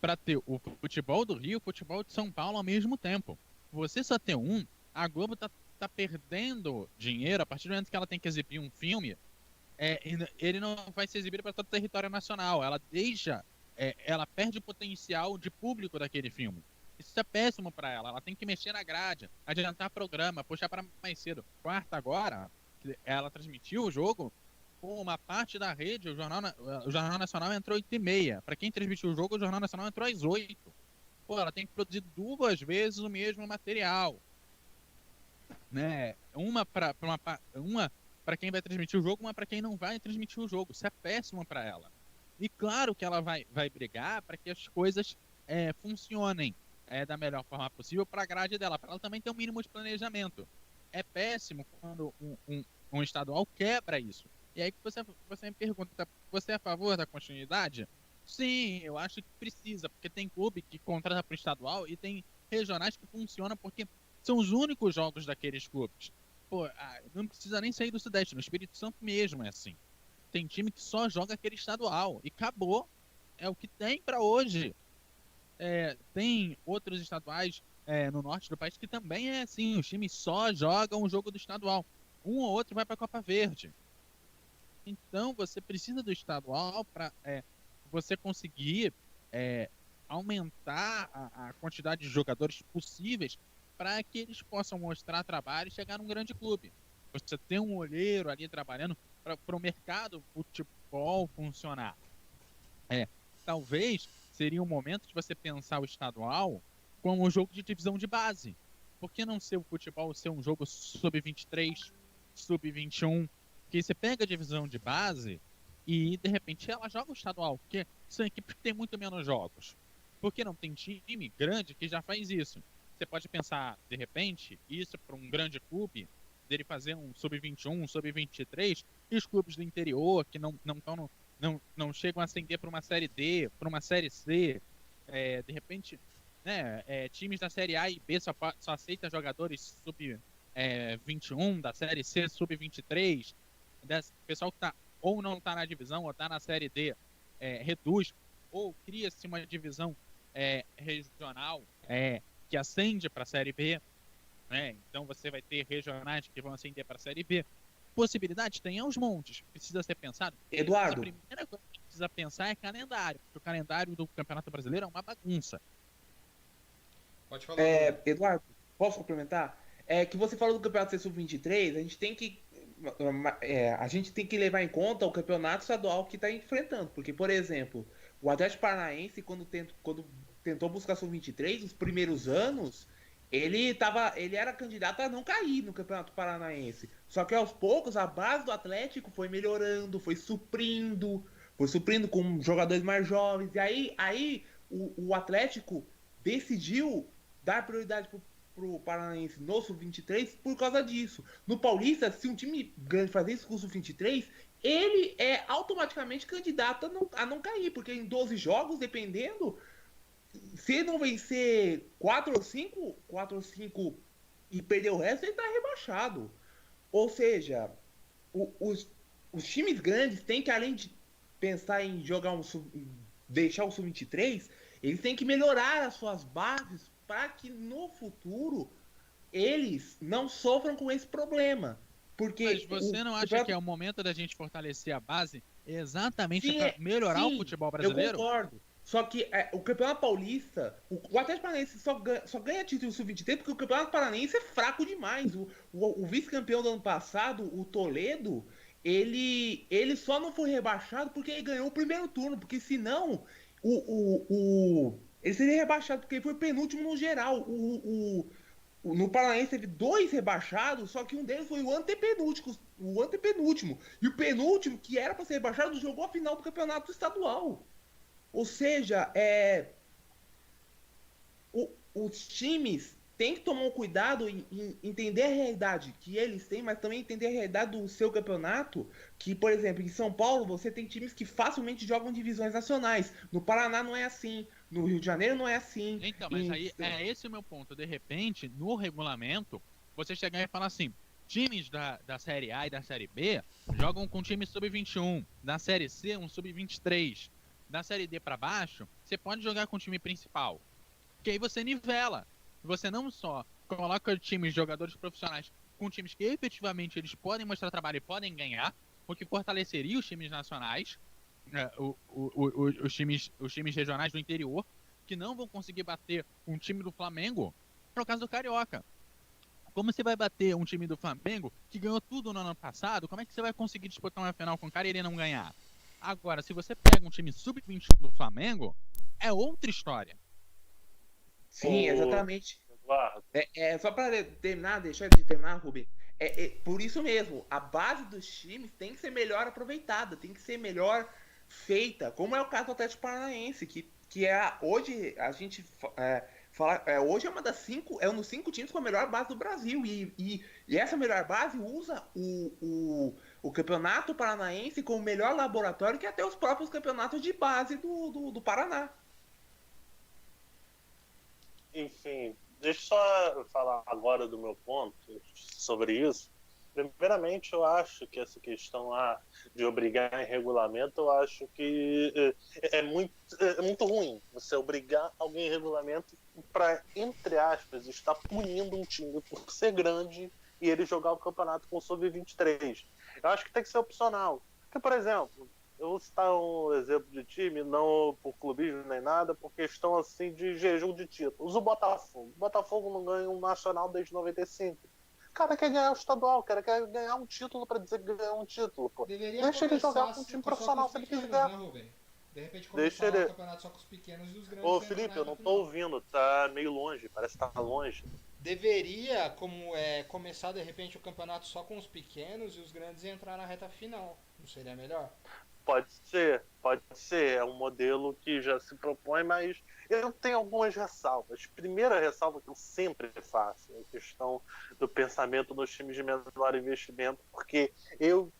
pra ter o futebol do Rio e o futebol de São Paulo ao mesmo tempo. Você só ter um, a Globo tá perdendo dinheiro a partir do momento que ela tem que exibir um filme. Ele não vai ser exibido para todo o território nacional. Ela perde o potencial de público daquele filme. Isso é péssimo para ela. Ela tem que mexer na grade, adiantar programa, puxar para mais cedo. Quarta agora, ela transmitiu o jogo. Pô, uma parte da rede, o Jornal Nacional entrou 8h30. Para quem transmitiu o jogo, o Jornal Nacional entrou às 8. Pô, ela tem que produzir 2 vezes o mesmo material, né? Uma para quem vai transmitir o jogo, uma para quem não vai transmitir o jogo. Isso é péssimo para ela. E claro que ela vai brigar para que as coisas funcionem da melhor forma possível para a grade dela, para ela também ter um mínimo de planejamento. É péssimo quando um estadual quebra isso. E aí que você me pergunta, você é a favor da continuidade? Sim, eu acho que precisa, porque tem clube que contrata para o estadual e tem regionais que funcionam porque são os únicos jogos daqueles clubes. Pô, não precisa nem sair do Sudeste, no Espírito Santo mesmo é assim. Tem time que só joga aquele estadual e acabou. É o que tem para hoje. Tem outros estaduais no norte do país que também é assim. Os times só jogam o jogo do estadual. Um ou outro vai para a Copa Verde. Então você precisa do estadual para você conseguir aumentar a quantidade de jogadores possíveis para que eles possam mostrar trabalho e chegar num grande clube. Você tem um olheiro ali trabalhando para o mercado futebol funcionar. Talvez seria um momento de você pensar o estadual como um jogo de divisão de base. Por que não ser o futebol ser um jogo sub-23, sub-21? Que você pega a divisão de base e de repente ela joga o estadual, porque são equipes que têm muito menos jogos. Porque não tem time grande que já faz isso. Você pode pensar, de repente, isso para um grande clube, dele fazer um sub-21, um sub-23, e os clubes do interior que não chegam a ascender para uma série D, para uma série C, de repente, né, times da série A e B só aceitam jogadores sub-21, da série C sub-23, pessoal que ou não está na divisão ou está na série D, reduz, ou cria-se uma divisão regional que ascende para a série B, né? Então você vai ter regionais que vão ascender para a série B. Possibilidades tem aos montes, precisa ser pensado. Eduardo. A primeira coisa que precisa pensar é calendário, porque o calendário do Campeonato Brasileiro é uma bagunça. Pode falar. Eduardo, posso complementar? Que você falou do Campeonato ser sub-23, a gente tem que levar em conta o campeonato estadual que está enfrentando. Porque, por exemplo, o Atlético Paranaense, quando tentou buscar sub-23, os primeiros anos, ele era candidato a não cair no Campeonato Paranaense. Só que aos poucos a base do Atlético foi melhorando, foi suprindo com jogadores mais jovens. E aí o Atlético decidiu dar prioridade pro Paranaense no Sub-23 por causa disso. No Paulista, se um time grande fazer isso com o Sub-23, ele é automaticamente candidato a não cair, porque em 12 jogos, dependendo, se ele não vencer 4 ou 5 e perder o resto, ele tá rebaixado. Ou seja, os times grandes têm que, além de pensar em deixar o Sub-23, eles têm que melhorar as suas bases para que no futuro eles não sofram com esse problema. Porque mas você não acha que é o momento da gente fortalecer a base exatamente para melhorar o futebol brasileiro? Eu concordo. Só que o Campeonato Paulista, o Atlético Paranaense só ganha título sub-23 porque o Campeonato Paranaense é fraco demais. O vice-campeão do ano passado, o Toledo, ele só não foi rebaixado porque ele ganhou o primeiro turno, porque senão ele seria rebaixado porque ele foi penúltimo no geral. No Paranaense teve 2 rebaixados, só que um deles foi o antepenúltimo. E o penúltimo, que era para ser rebaixado, jogou a final do campeonato estadual. Ou seja, os times têm que tomar um cuidado em entender a realidade que eles têm, mas também entender a realidade do seu campeonato. Que, por exemplo, em São Paulo você tem times que facilmente jogam divisões nacionais. No Paraná não é assim. No Rio de Janeiro não é assim. Então, mas Em- aí é esse o meu ponto. De repente, no regulamento, você chegar e falar assim: times da Série A e da Série B jogam com time sub-21, da Série C, um sub-23, da Série D pra baixo, você pode jogar com o time principal. Que aí você nivela. Você não só coloca times, jogadores profissionais com times que efetivamente eles podem mostrar trabalho e podem ganhar, o que fortaleceria os times nacionais, os times regionais do interior, que não vão conseguir bater um time do Flamengo, no caso do Carioca. Como você vai bater um time do Flamengo que ganhou tudo no ano passado? Como é que você vai conseguir disputar uma final com o cara e ele não ganhar? Agora, se você pega um time sub-21 do Flamengo, é outra história. Sim, O- exatamente. Eduardo, Só para terminar, deixar de terminar, Rubem. Por isso mesmo, a base dos times tem que ser melhor aproveitada, tem que ser melhor feita, como é o caso do Atlético Paranaense, que hoje a gente fala, hoje é uma das um dos 5 times com a melhor base do Brasil, e essa melhor base usa o Campeonato Paranaense como melhor laboratório que até os próprios campeonatos de base do Paraná. enfim, deixa eu só falar agora do meu ponto sobre isso. Primeiramente, eu acho que essa questão lá de obrigar em regulamento, eu acho que é muito ruim você obrigar alguém em regulamento para, entre aspas, estar punindo um time por ser grande e ele jogar o campeonato com o sub-23. Eu acho que tem que ser opcional. Porque, por exemplo, eu vou citar um exemplo de time, não por clubismo nem nada, por questão assim de jejum de títulos. O Botafogo. O Botafogo não ganha um nacional desde 95. O cara quer ganhar o estadual, o cara quer ganhar um título pra dizer que ganhou um título, pô. Deveria Deixa ele jogar começar com um time só com profissional os se ele pequenos, quiser. né, Rubem? De repente Deixa começar ele- o campeonato só com os pequenos e os grandes Ô, entram Felipe, na eu não reta tô final. ouvindo, tá meio longe, parece que tá longe. Deveria começar de repente o campeonato só com os pequenos e os grandes entrar na reta final. Não seria melhor? Pode ser. É um modelo que já se propõe, mas eu tenho algumas ressalvas. Primeira ressalva que eu sempre faço é a questão do pensamento nos times de menor investimento, porque eu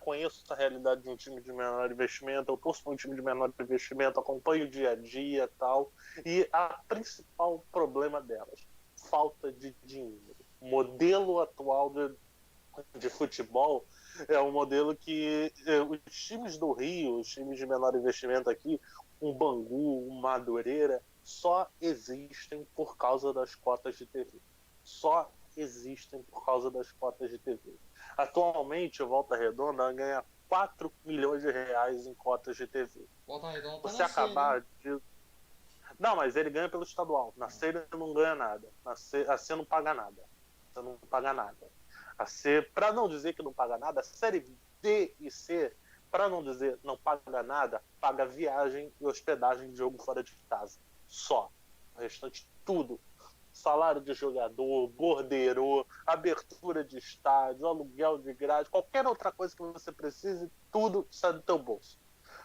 conheço a realidade de um time de menor investimento, eu torço para um time de menor investimento, acompanho o dia a dia e tal, e a principal problema delas, falta de dinheiro. O modelo atual de futebol é um modelo que os times do Rio, os times de menor investimento aqui, um Bangu, um Madureira, só existem por causa das cotas de TV. Só existem por causa das cotas de TV. Atualmente, o Volta Redonda ganha 4 milhões de reais em cotas de TV. Volta Redonda tá Você na C, acabar né? de... Não, mas ele ganha pelo estadual. Na C ele não ganha nada. A C não paga nada. Você não paga nada. A C, para não dizer que não paga nada, a série D e C, para não dizer não paga nada, paga viagem e hospedagem de jogo fora de casa. Só. O restante, tudo. Salário de jogador, bordeiro, abertura de estádio, aluguel de grade, qualquer outra coisa que você precise, tudo sai do teu bolso.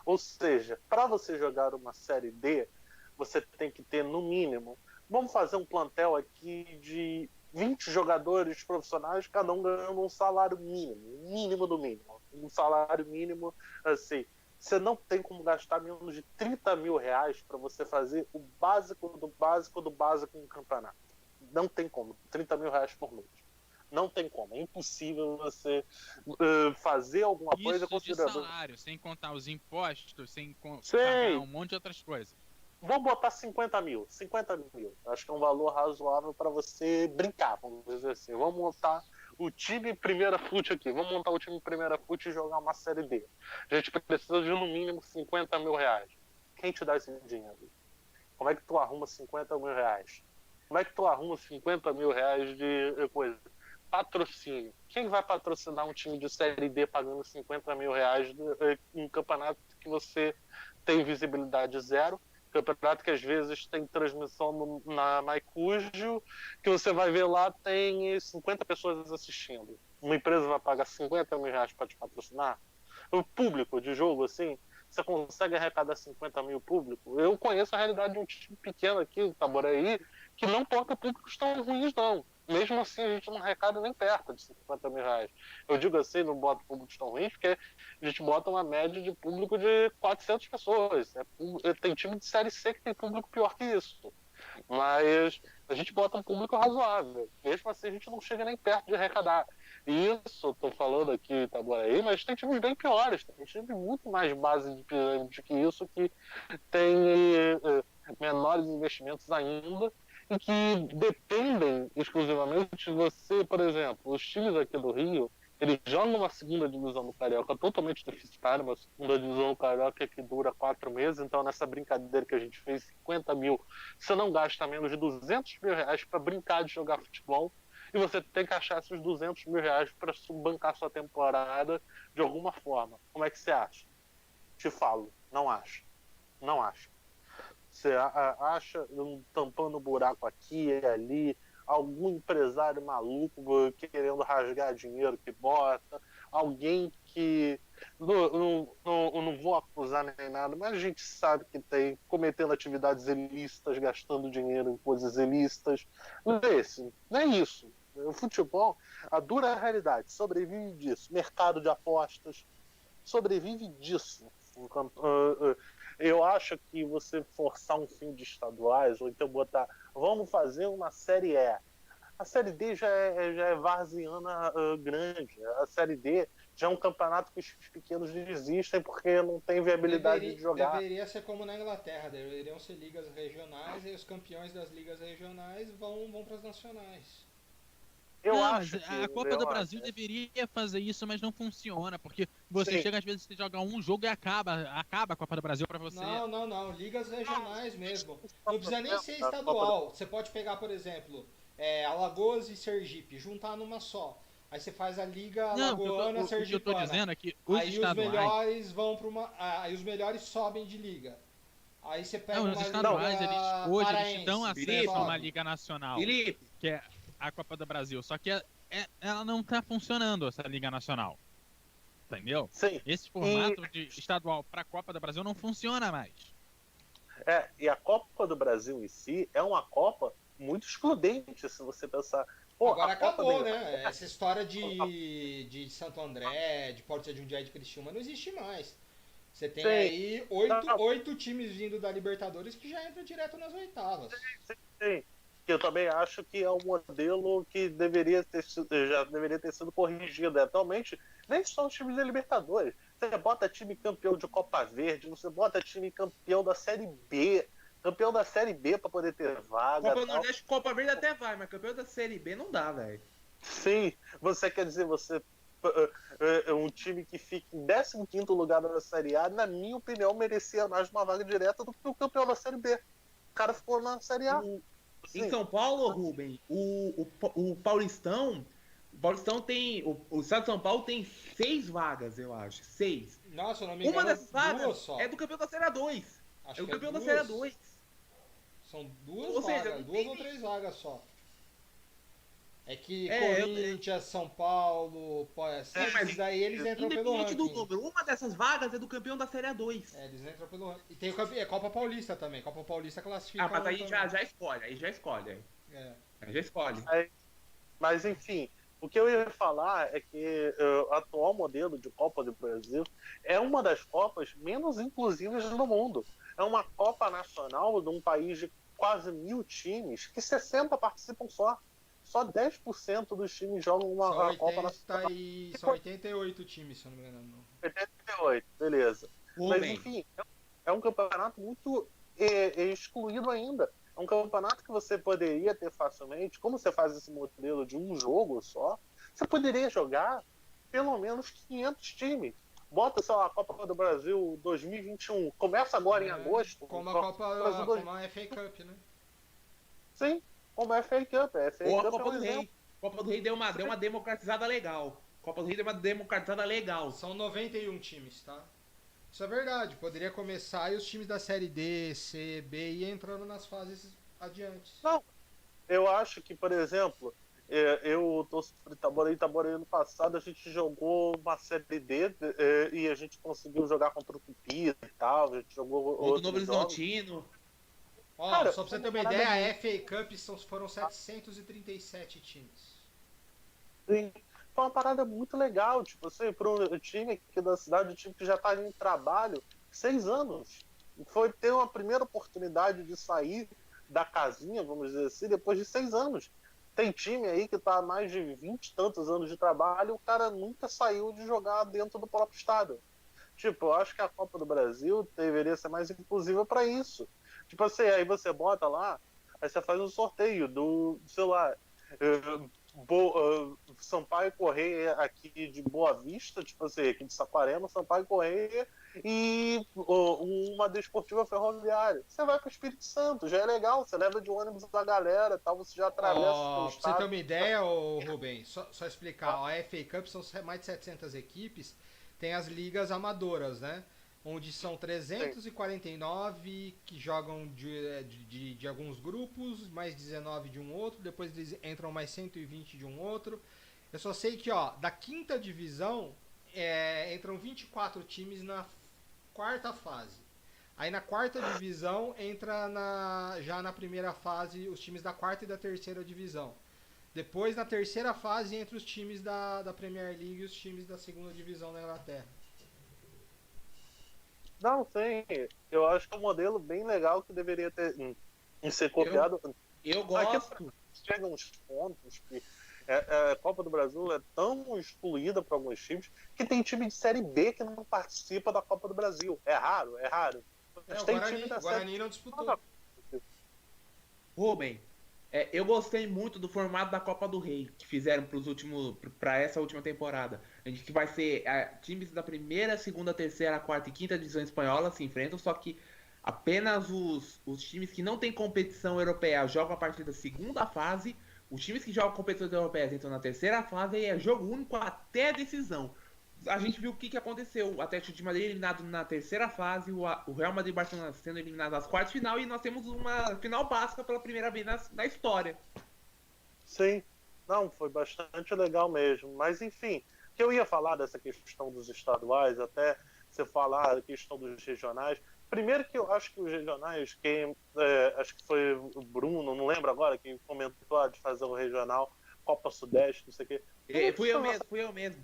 Ou seja, para você jogar uma série D, você tem que ter no mínimo, vamos fazer um plantel aqui de 20 jogadores profissionais, cada um ganhando um salário mínimo, mínimo do mínimo. Um salário mínimo, assim, você não tem como gastar menos de 30 mil reais para você fazer o básico do básico do básico no campeonato. Não tem como, 30 mil reais por mês. Não tem como, é impossível você fazer alguma coisa Isso de considerando. salário, sem contar os impostos, sem Sei. pagar um monte de outras coisas. Vamos botar 50 mil. 50 mil. Acho que é um valor razoável para você brincar, vamos dizer assim. Vamos montar o time Primeira Fute aqui. Vamos montar o time Primeira Fute e jogar uma série D. A gente precisa de no mínimo 50 mil reais. Quem te dá esse dinheiro? Como é que tu arruma 50 mil reais? Como é que tu arruma 50 mil reais de coisa? Patrocínio. Quem vai patrocinar um time de série D pagando 50 mil reais em um campeonato que você tem visibilidade zero? Campeonato que às vezes tem transmissão na Maicujo, que você vai ver lá, tem 50 pessoas assistindo. Uma empresa vai pagar 50 mil reais para te patrocinar? O público de jogo, assim, você consegue arrecadar 50 mil público? Eu conheço a realidade de um time pequeno aqui, o Itaboraí, que não toca públicos tão ruins, não. mesmo assim a gente não arrecada nem perto de 50 mil reais. Eu digo assim, não bota público tão ruim, porque a gente bota uma média de público de 400 pessoas. Tem time de Série C que tem público pior que isso. Mas a gente bota um público razoável. Mesmo assim, a gente não chega nem perto de arrecadar. Isso, estou falando aqui em Itaboraí, mas tem times bem piores. Tem times muito mais base de pirâmide que isso, que tem menores investimentos ainda e que dependem exclusivamente de você. Por exemplo, os times aqui do Rio, eles jogam uma segunda divisão do Carioca totalmente deficitária, uma segunda divisão do Carioca que dura 4 meses. Então, nessa brincadeira que a gente fez, 50 mil, você não gasta menos de 200 mil reais para brincar de jogar futebol. E você tem que achar esses 200 mil reais para bancar sua temporada de alguma forma. Como é que você acha? Te falo, não acho. Não acho. Você acha tampando buraco aqui e ali, algum empresário maluco querendo rasgar dinheiro que bota, alguém que não vou acusar nem nada, mas a gente sabe que tem cometendo atividades ilícitas, gastando dinheiro em coisas ilícitas. Não é isso. O futebol, a dura realidade, sobrevive disso. Mercado de apostas, sobrevive disso. Eu acho que você forçar um fim de estaduais, ou então botar, vamos fazer uma Série E. A Série D já é varziana grande. A Série D já é um campeonato que os pequenos desistem porque não tem viabilidade de jogar. Deveria ser como na Inglaterra, deveriam ser ligas regionais e os campeões das ligas regionais vão para as nacionais. Eu Não, acho mas que a Copa do Brasil deveria fazer isso, mas não funciona, porque você Sim. chega às vezes, você joga um jogo e acaba a Copa do Brasil pra você. Não, ligas regionais mesmo. Não precisa nem ser estadual. Você pode pegar, por exemplo, Alagoas e Sergipe, juntar numa só. Aí você faz a liga alagoana, o que eu tô sergipana. dizendo é que os Aí estaduais... os melhores vão para uma, aí os melhores sobem de liga. Aí você pega Não, uma os estaduais, liga hoje, paraense, eles te dão acesso Felipe, a uma liga nacional, Felipe, que é a Copa do Brasil. Só que ela não tá funcionando, essa liga nacional. Entendeu? Sim. Esse formato de estadual pra Copa do Brasil não funciona mais. E a Copa do Brasil em si é uma Copa muito excludente, se você pensar. Pô, agora a Copa acabou, da- né? Essa história de Santo André, de Porto de Jundiaí e de Criciúma não existe mais. Você tem Sim. aí Não. 8 times vindo da Libertadores que já entram direto nas oitavas. Sim. Eu também acho que é um modelo que já deveria ter sido corrigido. Atualmente, nem só os times da Libertadores. Você bota time campeão de Copa Verde, você bota time campeão da Série B, campeão da Série B para poder ter vaga. Copa do tal. Nordeste, Copa Verde até vai, mas campeão da Série B não dá, velho. Sim, você quer dizer, um time que fica em 15º lugar na Série A, na minha opinião, merecia mais uma vaga direta do que o campeão da Série B. O cara ficou na Série A. Em São Paulo, Rubem, o Paulistão tem. O estado de São Paulo tem 6 vagas, eu acho. 6. Nossa, se eu não me Uma engano, dessas duas vagas só. é do campeão da Série 2. Acho É o que campeão da duas. Série 2. São duas Ou seja, vagas, não 2 tem ou 3 vagas só. É que É, Corinthians, São Paulo, esses daí eles entram pelo Independente do ranking. número, uma dessas vagas é do campeão da Série 2. Eles entram pelo ranking. E tem Copa Paulista também. Copa Paulista classifica. Ah, mas aí também. já escolhe, aí já escolhe. É. Aí já escolhe. Mas, enfim, o que eu ia falar é que o atual modelo de Copa do Brasil é uma das Copas menos inclusivas do mundo. É uma Copa Nacional de um país de quase 1.000 times, que 60 participam só. Só 10% dos times jogam uma Copa Nacional. São 88 times, se eu não me engano. 88, beleza. Mas, Rubem, enfim, é um campeonato muito excluído ainda. É um campeonato que você poderia ter facilmente, como você faz esse modelo de um jogo só, você poderia jogar pelo menos 500 times. Bota só a Copa do Brasil 2021. Começa agora em agosto. Como a FA Cup, né? Sim, como a FA Cup. A FA ou a Cup Copa é um do exemplo. Rei. Copa do Rei deu uma democratizada legal. Copa do Rei deu uma democratizada legal. São 91 times, tá? Isso é verdade. Poderia começar e os times da Série D, C, B ir entrando nas fases adiante. Não, eu acho que, por exemplo, eu torço por Itaboraí. Itaboraí ano passado a gente jogou uma Série D e a gente conseguiu jogar contra o Tupi e tal. A gente jogou Ou do outros Novo jogos. Horizontino. Ó, Cara, só pra você ter uma parada ideia, a FA Cup foram 737 times. Sim. Foi uma parada muito legal, tipo assim, para um time aqui da cidade, um time que já está em trabalho 6 anos. Foi ter uma primeira oportunidade de sair da casinha, vamos dizer assim, depois de 6 anos. Tem time aí que está há mais de 20 e tantos anos de trabalho e o cara nunca saiu de jogar dentro do próprio estado. Tipo, eu acho que a Copa do Brasil deveria ser mais inclusiva para isso. Tipo assim, aí você bota lá, aí você faz um sorteio do, sei lá, Sampaio Correia aqui de Boa Vista, tipo assim, aqui de Saquarema, Sampaio Correia e uma desportiva ferroviária. Você vai para o Espírito Santo, já é legal, você leva de ônibus a galera, tal, você já atravessa o Ó, pra você ter estado. uma ideia, ô Rubem, só explicar, ó, a FA Cup são mais de 700 equipes, tem as ligas amadoras, né? Onde são 349 que jogam de alguns grupos, mais 19 de um outro, depois eles entram mais 120 de um outro. Eu só sei que, ó, da quinta divisão entram 24 times na quarta fase. Aí na quarta divisão entra já na primeira fase os times da quarta e da terceira divisão. Depois na terceira fase entra os times da Premier League e os times da segunda divisão da Inglaterra. Não, tem. Eu acho que é um modelo bem legal que deveria ter ser copiado. Eu Aqui gosto. chegam uns pontos que a Copa do Brasil é tão excluída para alguns times que tem time de Série B que não participa da Copa do Brasil. É raro, é raro. Mas O tem Guarani, time da Guarani não disputou. Rubem, eu gostei muito do formato da Copa do Rei que fizeram para essa última temporada. A gente que vai ser times da primeira, segunda, terceira, quarta e quinta divisão espanhola se enfrentam, só que apenas os times que não têm competição europeia jogam a partir da segunda fase. Os times que jogam competições europeias entram na terceira fase e é jogo único até a decisão. A gente viu o que aconteceu. O Atlético de Madrid eliminado na terceira fase, o Real Madrid e o Barcelona sendo eliminados nas quartas de final, e nós temos uma final básica pela primeira vez na história. Sim, não, foi bastante legal mesmo. Mas enfim, que eu ia falar dessa questão dos estaduais, até você falar a questão dos regionais. Primeiro que eu acho que os regionais, acho que foi o Bruno, não lembro agora, que comentou de fazer o regional, Copa Sudeste, não sei o quê. Fui eu mesmo.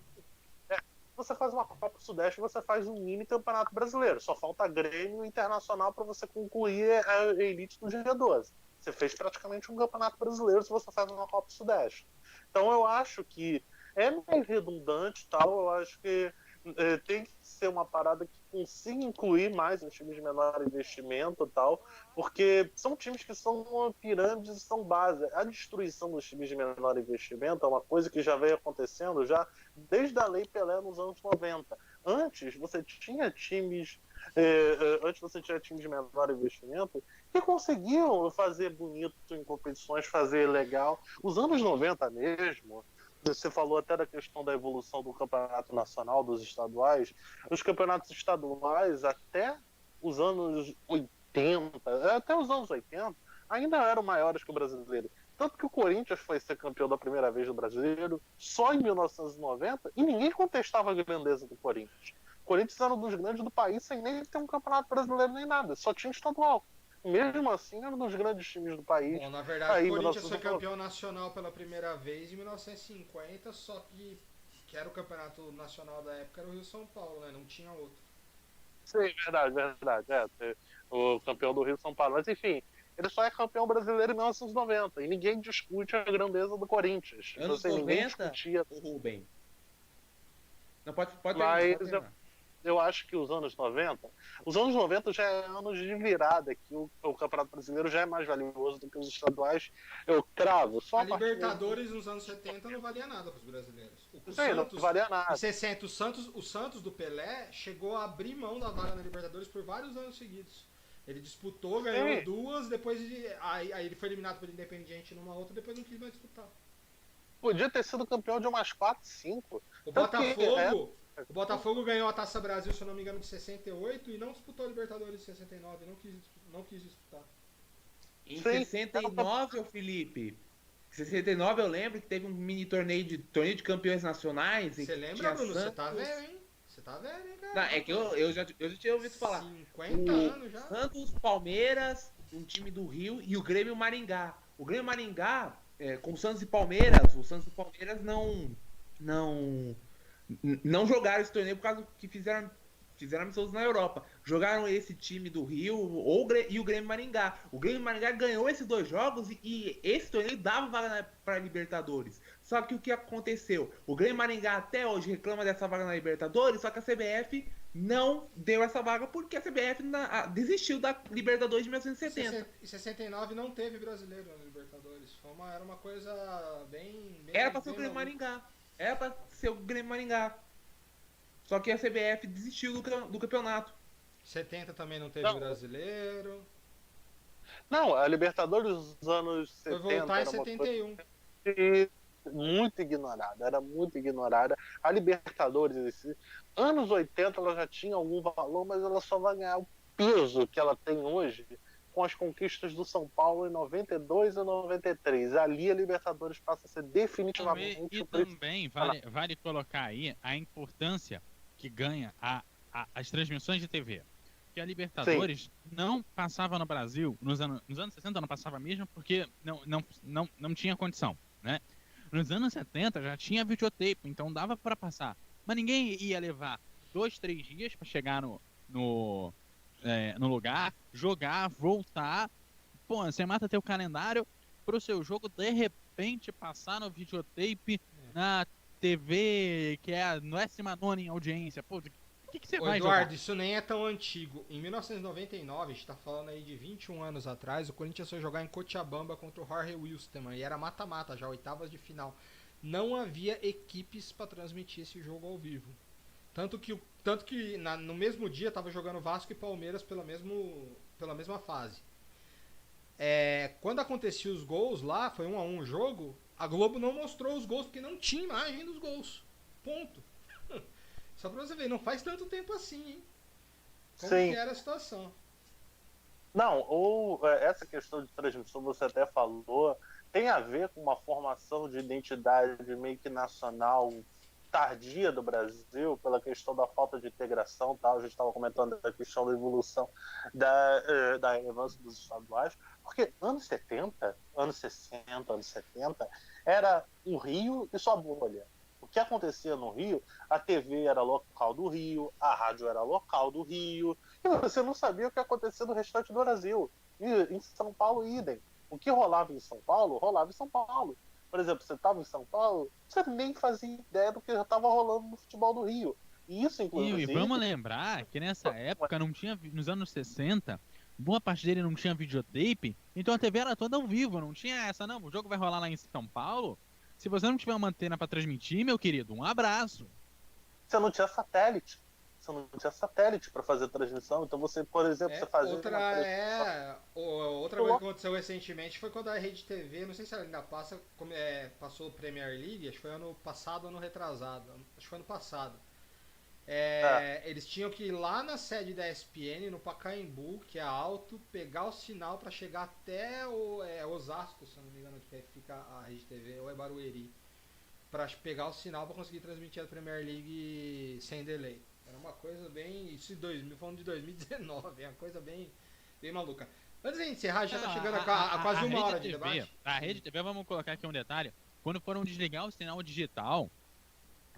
Você faz uma Copa Sudeste, você faz um mini campeonato brasileiro. Só falta Grêmio Internacional para você concluir a elite do G12. Você fez praticamente um campeonato brasileiro se você faz uma Copa Sudeste. Então eu acho que é meio redundante e tal. Eu acho que tem que ser uma parada que consiga incluir mais os times de menor investimento e tal, porque são times que são pirâmides e são base. A destruição dos times de menor investimento é uma coisa que já vem acontecendo já desde a Lei Pelé nos anos 90. Antes você tinha times de menor investimento que conseguiam fazer bonito em competições, fazer legal. Os anos 90 mesmo, você falou até da questão da evolução do campeonato nacional, dos estaduais. Os campeonatos estaduais, até os anos 80, ainda eram maiores que o brasileiro. Tanto que o Corinthians foi ser campeão da primeira vez do brasileiro só em 1990 e ninguém contestava a grandeza do Corinthians. O Corinthians era um dos grandes do país sem nem ter um campeonato brasileiro nem nada, só tinha estadual. Mesmo assim, era um dos grandes times do país. Bom, na verdade, Aí, o Corinthians foi 1990. campeão nacional pela primeira vez em 1950, só que era o campeonato nacional da época, era o Rio São Paulo, né? Não tinha outro. Sim, verdade. O campeão do Rio São Paulo. Mas enfim, ele só é campeão brasileiro em 1990 e ninguém discute a grandeza do Corinthians. Anos Ninguém 90, discutia. o Rubem. Não, pode Mas terminar. eu acho que os anos 90 já é anos de virada, que o Campeonato Brasileiro já é mais valioso do que os estaduais. Eu cravo. Só A partir Libertadores nos anos 70 não valia nada para os brasileiros. O Sim, não valia nada. Em 60, o Santos do Pelé chegou a abrir mão da vaga na Libertadores por vários anos seguidos. Ele disputou, ganhou Sim. duas, depois aí ele foi eliminado pelo Independiente numa outra, depois não quis mais disputar. Podia ter sido campeão de umas 4, 5. O Botafogo ganhou a Taça Brasil, se eu não me engano, de 68 e não disputou a Libertadores de 69, não quis disputar. Em Sim. 69, ô Felipe. Em 69 eu lembro que teve um mini torneio de campeões nacionais. Você lembra, Bruno? Você tá velho, hein? Você tá velho, hein, cara? Não, é que eu já tinha ouvido falar. 50 anos já. Santos, Palmeiras, um time do Rio e o Grêmio Maringá. O Grêmio Maringá, com o Santos e Palmeiras, o Santos e Palmeiras não jogaram esse torneio por causa que fizeram amistosos na Europa. Jogaram esse time do Rio e o Grêmio Maringá. O Grêmio Maringá ganhou esses 2 jogos e esse torneio dava vaga para Libertadores. Só que o que aconteceu? O Grêmio Maringá até hoje reclama dessa vaga na Libertadores, só que a CBF não deu essa vaga porque a CBF desistiu da Libertadores de 1970. Em 69 não teve brasileiro na Libertadores. Era uma coisa bem Era pra ser o Grêmio Maringá. Era pra ser o Grêmio Maringá. Só que a CBF desistiu do campeonato. 70 também não teve brasileiro. Não, a Libertadores dos anos 70 Foi voltar em era uma 71. coisa muito ignorada, era muito ignorada. A Libertadores, anos 80, ela já tinha algum valor, mas ela só vai ganhar o peso que ela tem hoje com as conquistas do São Paulo em 92 e 93. Ali a Libertadores passa a ser definitivamente E também vale colocar aí a importância que ganha as transmissões de TV. Que a Libertadores não passava no Brasil, nos anos 60 não passava mesmo, porque não tinha condição, né? Nos anos 70 já tinha videotape, então dava para passar. Mas ninguém ia levar 2, 3 dias para chegar no lugar, jogar, voltar. Pô, você mata teu calendário pro seu jogo, de repente passar no videotape na TV que é a 19ª em audiência. Pô, o que você vai Eduardo, jogar? isso nem é tão antigo. Em 1999, a gente tá falando aí de 21 anos atrás, o Corinthians foi jogar em Cochabamba contra o Jorge Wilstermann. E era mata-mata, já 8ª de final. Não havia equipes para transmitir esse jogo ao vivo. Tanto que no mesmo dia tava jogando Vasco e Palmeiras pela mesma fase. Quando aconteciam os gols lá, foi 1-1 o jogo, a Globo não mostrou os gols porque não tinha imagem dos gols. Ponto. Só pra você ver, não faz tanto tempo assim, hein? Como Sim. que era a situação. Não, essa questão de transmissão, você até falou, tem a ver com uma formação de identidade meio que nacional tardia do Brasil, pela questão da falta de integração, tal. A gente estava comentando a questão da evolução da relevância dos estaduais, porque anos 70, anos 60, anos 70, era o Rio e sua bolha. O que acontecia no Rio, a TV era local do Rio, a rádio era local do Rio, e você não sabia o que acontecia no restante do Brasil. E em São Paulo, idem. O que rolava em São Paulo, rolava em São Paulo. Por exemplo, você estava em São Paulo, você nem fazia ideia do que já estava rolando no futebol do Rio. E isso, inclusive... E vamos lembrar que nessa época não tinha, nos anos 60, boa parte dele não tinha videotape, então a TV era toda ao vivo, não tinha essa, não, o jogo vai rolar lá em São Paulo. Se você não tiver uma antena para transmitir, meu querido, um abraço. Você não tinha satélite. Você não tinha satélite para fazer transmissão, então você, por exemplo, você fazia... Outra coisa que aconteceu recentemente foi quando a Rede TV, não sei se ela ainda passou o Premier League, acho que foi ano passado ou ano retrasado, acho que foi ano passado. Eles tinham que ir lá na sede da ESPN, no Pacaembu, que é alto, pegar o sinal para chegar até Osasco, se eu não me engano, que fica a Rede TV, ou é Barueri, para pegar o sinal para conseguir transmitir a Premier League sem delay. Era uma coisa bem... Isso falando de 2019, é uma coisa bem maluca. Antes de encerrar, já tá chegando a quase uma hora de debate. A Rede TV, vamos colocar aqui um detalhe. Quando foram desligar o sinal digital,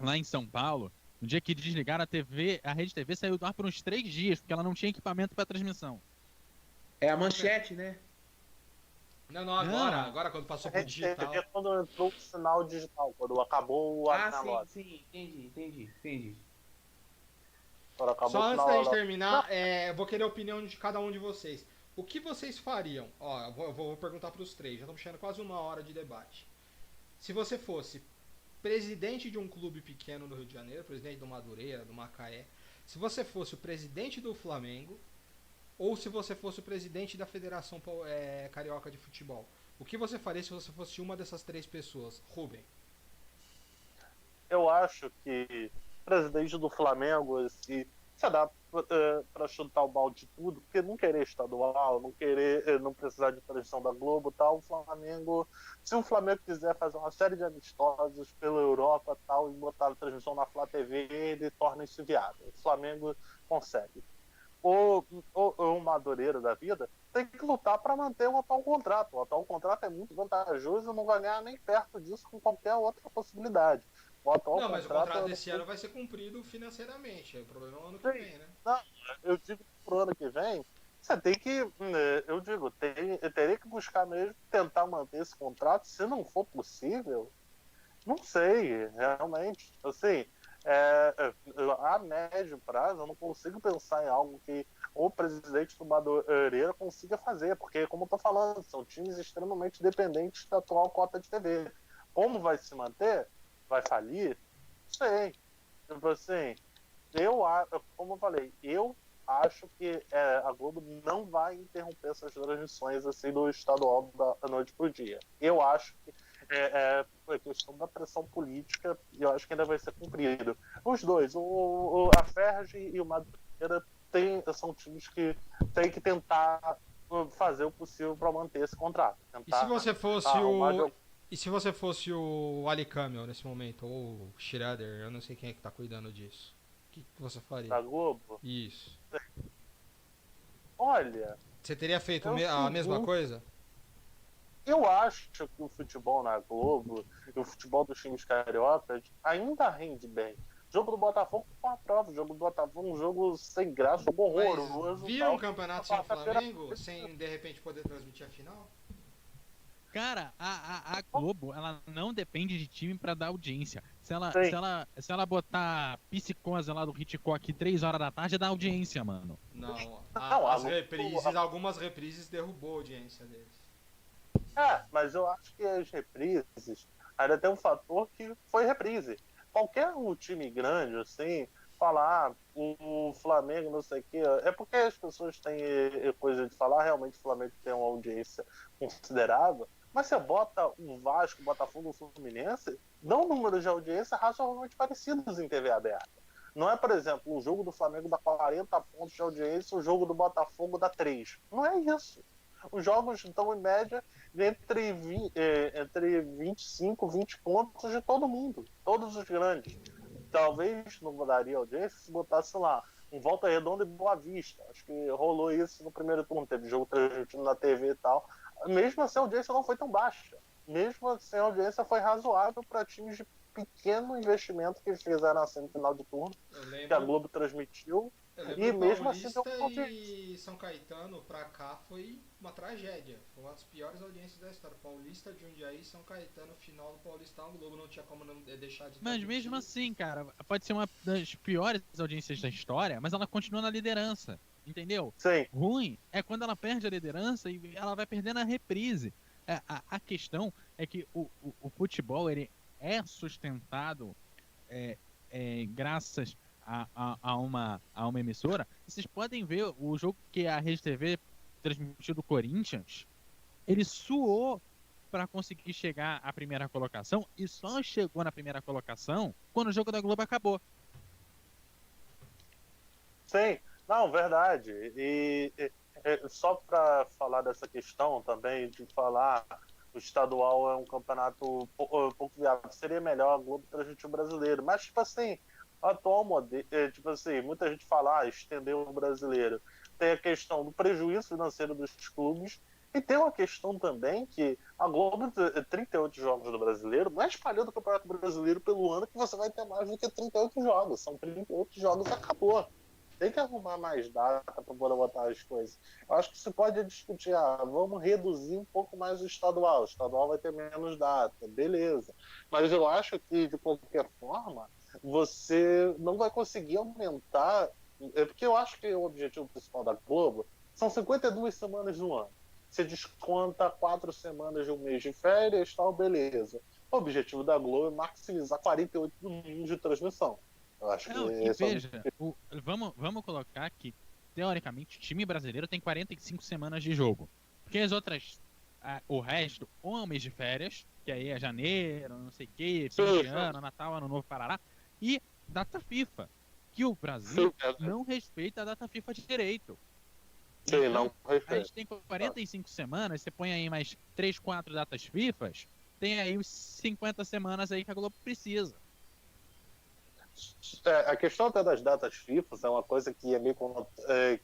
lá em São Paulo, no dia que desligaram a TV, a Rede TV saiu do ar por uns 3 dias, porque ela não tinha equipamento para transmissão. É a manchete, né? Não, agora quando passou pro digital. É quando entrou o sinal digital, quando acabou o analógico. Sim, entendi. Só antes da gente terminar, eu vou querer a opinião de cada um de vocês. O que vocês fariam? Ó, eu vou perguntar para os 3, já estamos chegando quase uma hora de debate. Se você fosse presidente de um clube pequeno no Rio de Janeiro, presidente do Madureira, do Macaé, se você fosse o presidente do Flamengo, ou se você fosse o presidente da Federação Carioca de Futebol, o que você faria se você fosse uma dessas 3 pessoas? Rubem. Eu acho que o presidente do Flamengo se dá para chutar o balde de tudo, porque não querer estadual, não precisar de transmissão da Globo e tal, o Flamengo, se o Flamengo quiser fazer uma série de amistosos pela Europa tal, e botar a transmissão na Flá TV, ele torna isso viável. O Flamengo consegue. Ou Madureira da vida, tem que lutar para manter o atual contrato. O atual contrato é muito vantajoso e não vai ganhar nem perto disso com qualquer outra possibilidade. O atual Não, mas o contrato contrato desse ano vai ser cumprido financeiramente. O problema é o ano que vem, né? Não, eu digo pro ano que vem, você tem que, eu digo, teria que buscar mesmo tentar manter esse contrato. Se não for possível, não sei, realmente. Assim, a médio prazo, eu não consigo pensar em algo que o presidente do Madureira consiga fazer, porque, como eu tô falando, são times extremamente dependentes da atual cota de TV. Como vai se manter? Vai falir? Não sei. Tipo assim, como eu falei, eu acho que a Globo não vai interromper essas transmissões assim do estadual da noite pro dia. Eu acho que a questão da pressão política, eu acho que ainda vai ser cumprido. Os dois, a Ferg e o Madureira, são times que têm que tentar fazer o possível para manter esse contrato. E se você fosse o E se você fosse o Ali Camel nesse momento, ou o Schrader, eu não sei quem é que tá cuidando disso. O que você faria? da Globo? Isso. Olha, Você teria feito É o a mesma seguinte. coisa? eu acho que o futebol na Globo e o futebol dos times cariocas ainda rende bem. O jogo do Botafogo foi uma prova. O jogo do Botafogo é um jogo sem graça, um jogo horroroso. Mas vira um tal. campeonato sem o Quarta-feira- Flamengo, sem de repente poder transmitir a final? Cara, a Globo, ela não depende de time pra dar audiência. Se ela, Sim. se ela botar Psicose lá do Hitchcock 3 horas da tarde, dá audiência, mano. Não, Não, as a- reprises, algumas reprises derrubou a audiência deles. Mas eu acho que as reprises ainda tem um fator que foi reprise. Qualquer time grande, assim, falar o Flamengo, não sei o quê, é porque as pessoas têm coisa de falar, realmente o Flamengo tem uma audiência considerável, mas você bota o Vasco, o Botafogo, o Fluminense, dão números de audiência razoavelmente parecidos em TV aberta. Não é, por exemplo, o jogo do Flamengo dá 40 pontos de audiência, o jogo do Botafogo dá 3. Não é isso. Os jogos estão, em média, entre 25 e 20 pontos de todo mundo, todos os grandes. Talvez não daria audiência se botasse lá um Volta Redonda e Boa Vista. Acho que rolou isso no primeiro turno, teve jogo transmitido na TV e tal. Mesmo assim, a audiência não foi tão baixa. Mesmo assim, a audiência foi razoável para times de pequeno investimento que fizeram a semifinal de turno, Eu que a lembro, Globo transmitiu. eu lembro E que mesmo assim Paulista deu uma audiência. e São Caetano pra cá foi uma tragédia. Foi uma das piores audiências da história. Paulista, Jundiaí, São Caetano, final do Paulistão, o Globo não tinha como não deixar de Mas transmitir. mesmo assim, cara, pode ser uma das piores audiências da história, mas ela continua na liderança, entendeu? Sim, Ruim é quando ela perde a liderança e ela vai perdendo a reprise. A questão é que o futebol ele é sustentado graças a uma emissora. Vocês podem ver o jogo que a Rede TV transmitiu do Corinthians. Ele suou para conseguir chegar à primeira colocação e só chegou na primeira colocação quando o jogo da Globo acabou. sim. Não, verdade. Só para falar dessa questão também, de falar o estadual é um campeonato pouco viável, seria melhor a Globo transmitir o brasileiro. Mas, tipo assim, o atual modelo, tipo assim, muita gente fala, estender o brasileiro. Tem a questão do prejuízo financeiro dos clubes e tem uma questão também que a Globo, 38 jogos do brasileiro, não é espalhando o Campeonato Brasileiro pelo ano que você vai ter mais do que 38 jogos. São 38 jogos e acabou. Tem que arrumar mais data para poder botar as coisas. Eu acho que se pode discutir, vamos reduzir um pouco mais o estadual. O estadual vai ter menos data, beleza. Mas eu acho que, de qualquer forma, você não vai conseguir aumentar. Porque eu acho que o objetivo principal da Globo são 52 semanas no ano. Você desconta 4 semanas de um mês de férias, tal, beleza. O objetivo da Globo é maximizar 48 domingos de transmissão. Eu acho que Não, e esse é o veja, vamos colocar que, teoricamente, o time brasileiro tem 45 semanas de jogo. Porque as outras, o resto, ou é um mês de férias, que aí é janeiro, não sei o que, fim de ano, Natal, Ano Novo, Parará, e data FIFA, que o Brasil não respeita a data FIFA de direito. Sim, Então, não a respeito. gente tem 45 semanas, você põe aí mais 3, 4 datas FIFAs, tem aí os 50 semanas aí que a Globo precisa. A questão até das datas FIFA é uma coisa que é meio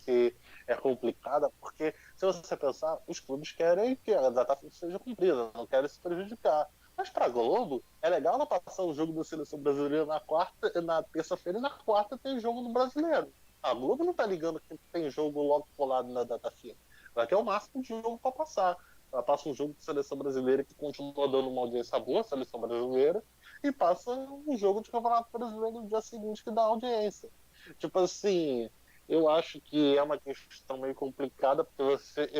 que é complicada, porque se você pensar, os clubes querem que a data FIFA seja cumprida, não querem se prejudicar. Mas para a Globo, é legal ela passar o jogo da seleção brasileira na terça-feira, e na quarta tem jogo no brasileiro. A Globo não tá ligando que tem jogo logo colado na data FIFA. Ela quer o máximo de jogo para passar. Ela passa um jogo de seleção brasileira que continua dando uma audiência boa, a seleção brasileira, e passa um jogo de campeonato brasileiro no dia seguinte que dá audiência. Tipo assim, eu acho que é uma questão meio complicada, porque você,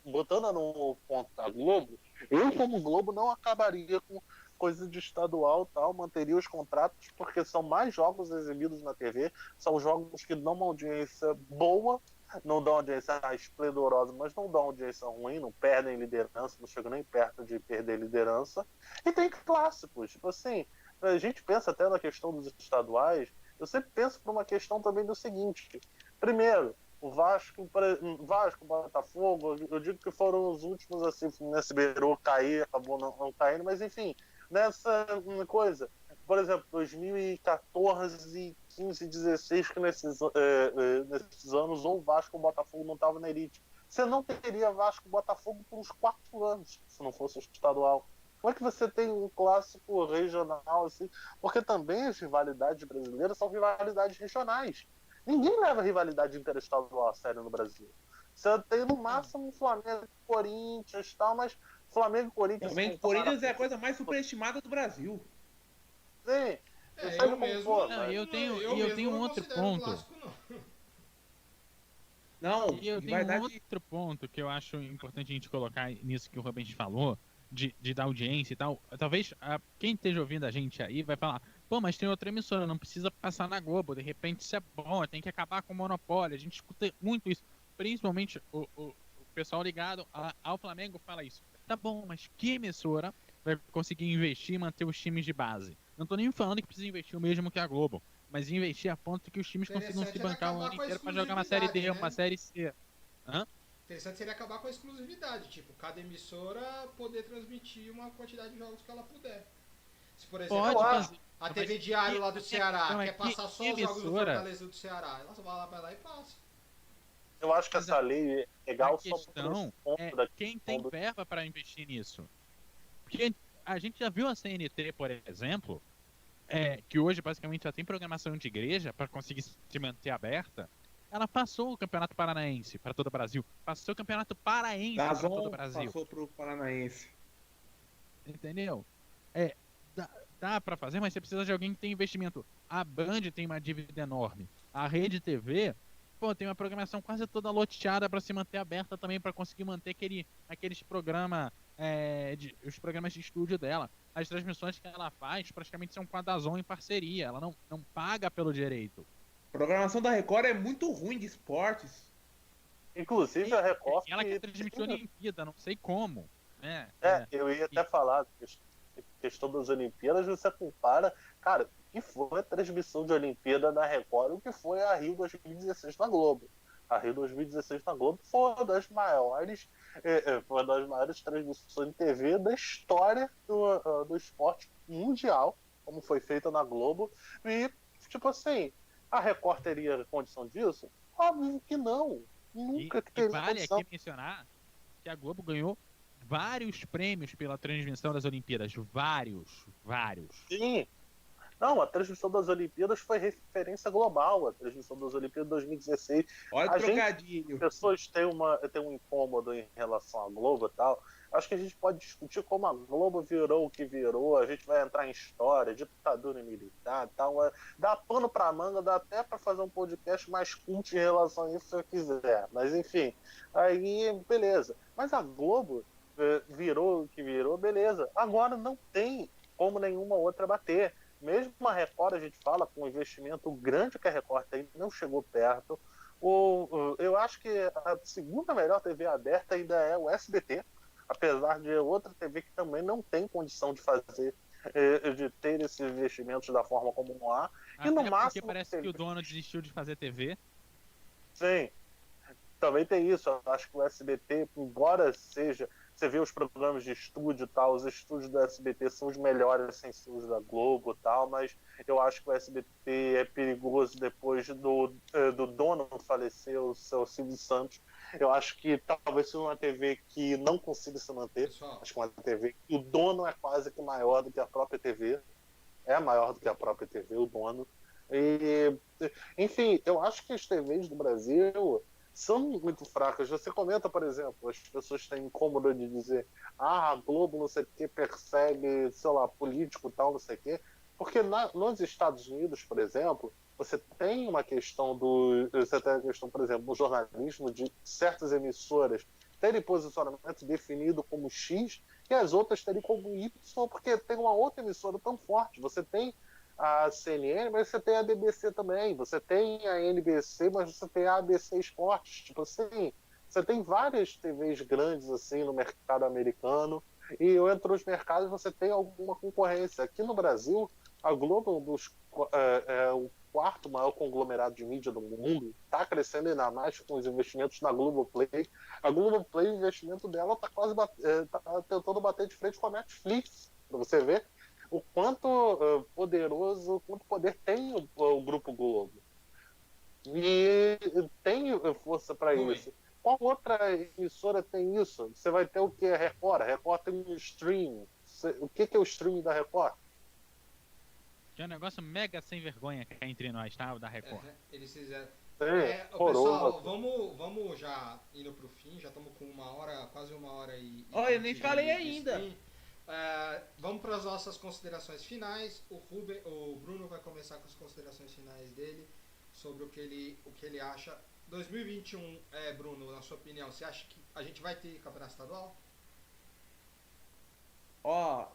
botando no ponto da Globo, eu como Globo não acabaria com coisa de estadual tal, manteria os contratos, porque são mais jogos exibidos na TV, são jogos que dão uma audiência boa, não dão audiência esplendorosa, mas não dão audiência ruim, não perdem liderança, não chegam nem perto de perder liderança. E tem clássicos, tipo assim, a gente pensa até na questão dos estaduais, eu sempre penso por uma questão também do seguinte: primeiro, o Vasco, Botafogo, eu digo que foram os últimos, assim, o Fluminense beirou cair, acabou não caindo, mas enfim, nessa coisa, por exemplo, 2014, 15, 16, que nesses anos ou o Vasco ou o Botafogo não estavam na elite. Você não teria Vasco e Botafogo por uns 4 anos, se não fosse o estadual. Como é que você tem um clássico regional assim? Porque também as rivalidades brasileiras são rivalidades regionais. Ninguém leva rivalidade interestadual a sério no Brasil. Você tem no máximo Flamengo e Corinthians e tal, mas Flamengo e Corinthians... Também Corinthians é a coisa mais superestimada do Brasil. Sim. Eu mesmo. Não, eu tenho mesmo um não outro considero ponto. clássico, não. Não, E eu tenho vai um outro ponto que eu acho importante a gente colocar nisso que o Rubens falou, de dar audiência e tal. Talvez quem esteja ouvindo a gente aí vai falar, pô, mas tem outra emissora, não precisa passar na Globo, de repente isso é bom, tem que acabar com o monopólio. A gente escuta muito isso, principalmente o pessoal ligado ao Flamengo fala isso. Tá bom, mas que emissora vai conseguir investir e manter os times de base? Não tô nem falando que precisa investir o mesmo que a Globo, mas investir a ponto que os times consigam se Interessante era bancar o acabar ano com a inteiro pra jogar uma série D, exclusividade, uma né? série C. Hã? Interessante seria acabar com a exclusividade, tipo, cada emissora poder transmitir uma quantidade de jogos que ela puder. Se, por exemplo, Pode fazer. a TV Diário lá do Ceará questão é quer passar que só os jogos do emissora- Fortaleza do Ceará, ela só vai lá e passa. Eu acho que Mas essa lei é A legal só questão é da quem tem do... verba para investir nisso. Porque a gente já viu a CNT, por exemplo, que hoje basicamente só tem programação de igreja para conseguir se manter aberta. Ela passou o Campeonato Paranaense para todo o Brasil. Passou o Campeonato Paraense para todo Dazon o Brasil. passou pro Paranaense. Entendeu? Dá para fazer, mas você precisa de alguém que tem investimento. A Band tem uma dívida enorme. A Rede TV, pô, tem uma programação quase toda loteada para se manter aberta também, para conseguir manter aqueles programas, os programas de estúdio dela. As transmissões que ela faz praticamente são com a Dazon em parceria. Ela não paga pelo direito. A programação da Record é muito ruim de esportes. Inclusive a Record... Ela que transmitiu a Olimpíada, não sei como. Eu ia até falar, questão das Olimpíadas, você compara, cara, o que foi a transmissão de Olimpíada na Record e o que foi a Rio 2016 na Globo. A Rio 2016 na Globo foi uma das maiores transmissões de TV da história do esporte mundial, como foi feita na Globo. E, tipo assim, a Record teria condição disso? Óbvio que não. Nunca E teria vale condição. aqui mencionar que a Globo ganhou vários prêmios pela transmissão das Olimpíadas. Vários. Sim. Não, a transmissão das Olimpíadas foi referência global. A transmissão das Olimpíadas de 2016. Olha o trocadilho. As pessoas têm um incômodo em relação à Globo e tal. Acho que a gente pode discutir como a Globo virou o que virou. A gente vai entrar em história, ditadura militar e tal. Dá pano pra manga, dá até pra fazer um podcast mais cult em relação a isso se eu quiser. Mas enfim, aí beleza. Mas a Globo virou o que virou, beleza. Agora não tem como nenhuma outra bater. Mesmo a Record, a gente fala, com o investimento grande que a Record tem, não chegou perto. Eu acho que a segunda melhor TV aberta ainda é o SBT, apesar de outra TV que também não tem condição de fazer, de ter esses investimentos da forma como há. E no Até máximo, porque parece que o dono desistiu de fazer TV. Sim, também tem isso. Eu acho que o SBT, embora seja você vê os programas de estúdio e tal, os estúdios do SBT são os melhores sem ser os da Globo e tal, mas eu acho que o SBT é perigoso depois do dono falecer, o seu Silvio Santos. Eu acho que talvez seja uma TV que não consiga se manter. Pessoal, Acho que uma TV que o dono é quase que maior do que a própria TV. É maior do que a própria TV, o dono. E, enfim, eu acho que as TVs do Brasil são muito fracas. Você comenta, por exemplo, as pessoas têm incômodo de dizer a Globo não sei o que persegue, sei lá, político tal, não sei o quê. Porque nos Estados Unidos, por exemplo, você tem uma questão você tem a questão, por exemplo, no jornalismo de certas emissoras terem posicionamento definido como X e as outras terem como Y, porque tem uma outra emissora tão forte. Você tem a CNN, mas você tem a BBC também. Você tem a NBC, mas você tem a ABC Esportes. Tipo assim, você tem várias TVs grandes assim no mercado americano. E entre os mercados você tem alguma concorrência. Aqui no Brasil, a Globo é o quarto maior conglomerado de mídia do mundo. Está crescendo ainda mais com os investimentos na Globoplay. A Globoplay, o investimento dela está quase tentando bater de frente com a Netflix. Para você ver o quanto poderoso, quanto poder tem o Grupo Globo. E tem força para isso. Qual outra emissora tem isso? Você vai ter o que? A Record. A Record tem um stream. O que é o stream da Record? Que é um negócio mega sem vergonha cá entre nós, tá? O da Record. eles fizeram. Coroa. Pessoal, vamos já indo pro fim, já estamos com quase uma hora e. Olha, eu nem 20 falei de ainda. stream. Vamos para as nossas considerações finais. O Bruno vai começar com as considerações finais dele sobre o que ele acha. 2021, Bruno, na sua opinião, você acha que a gente vai ter campeonato estadual?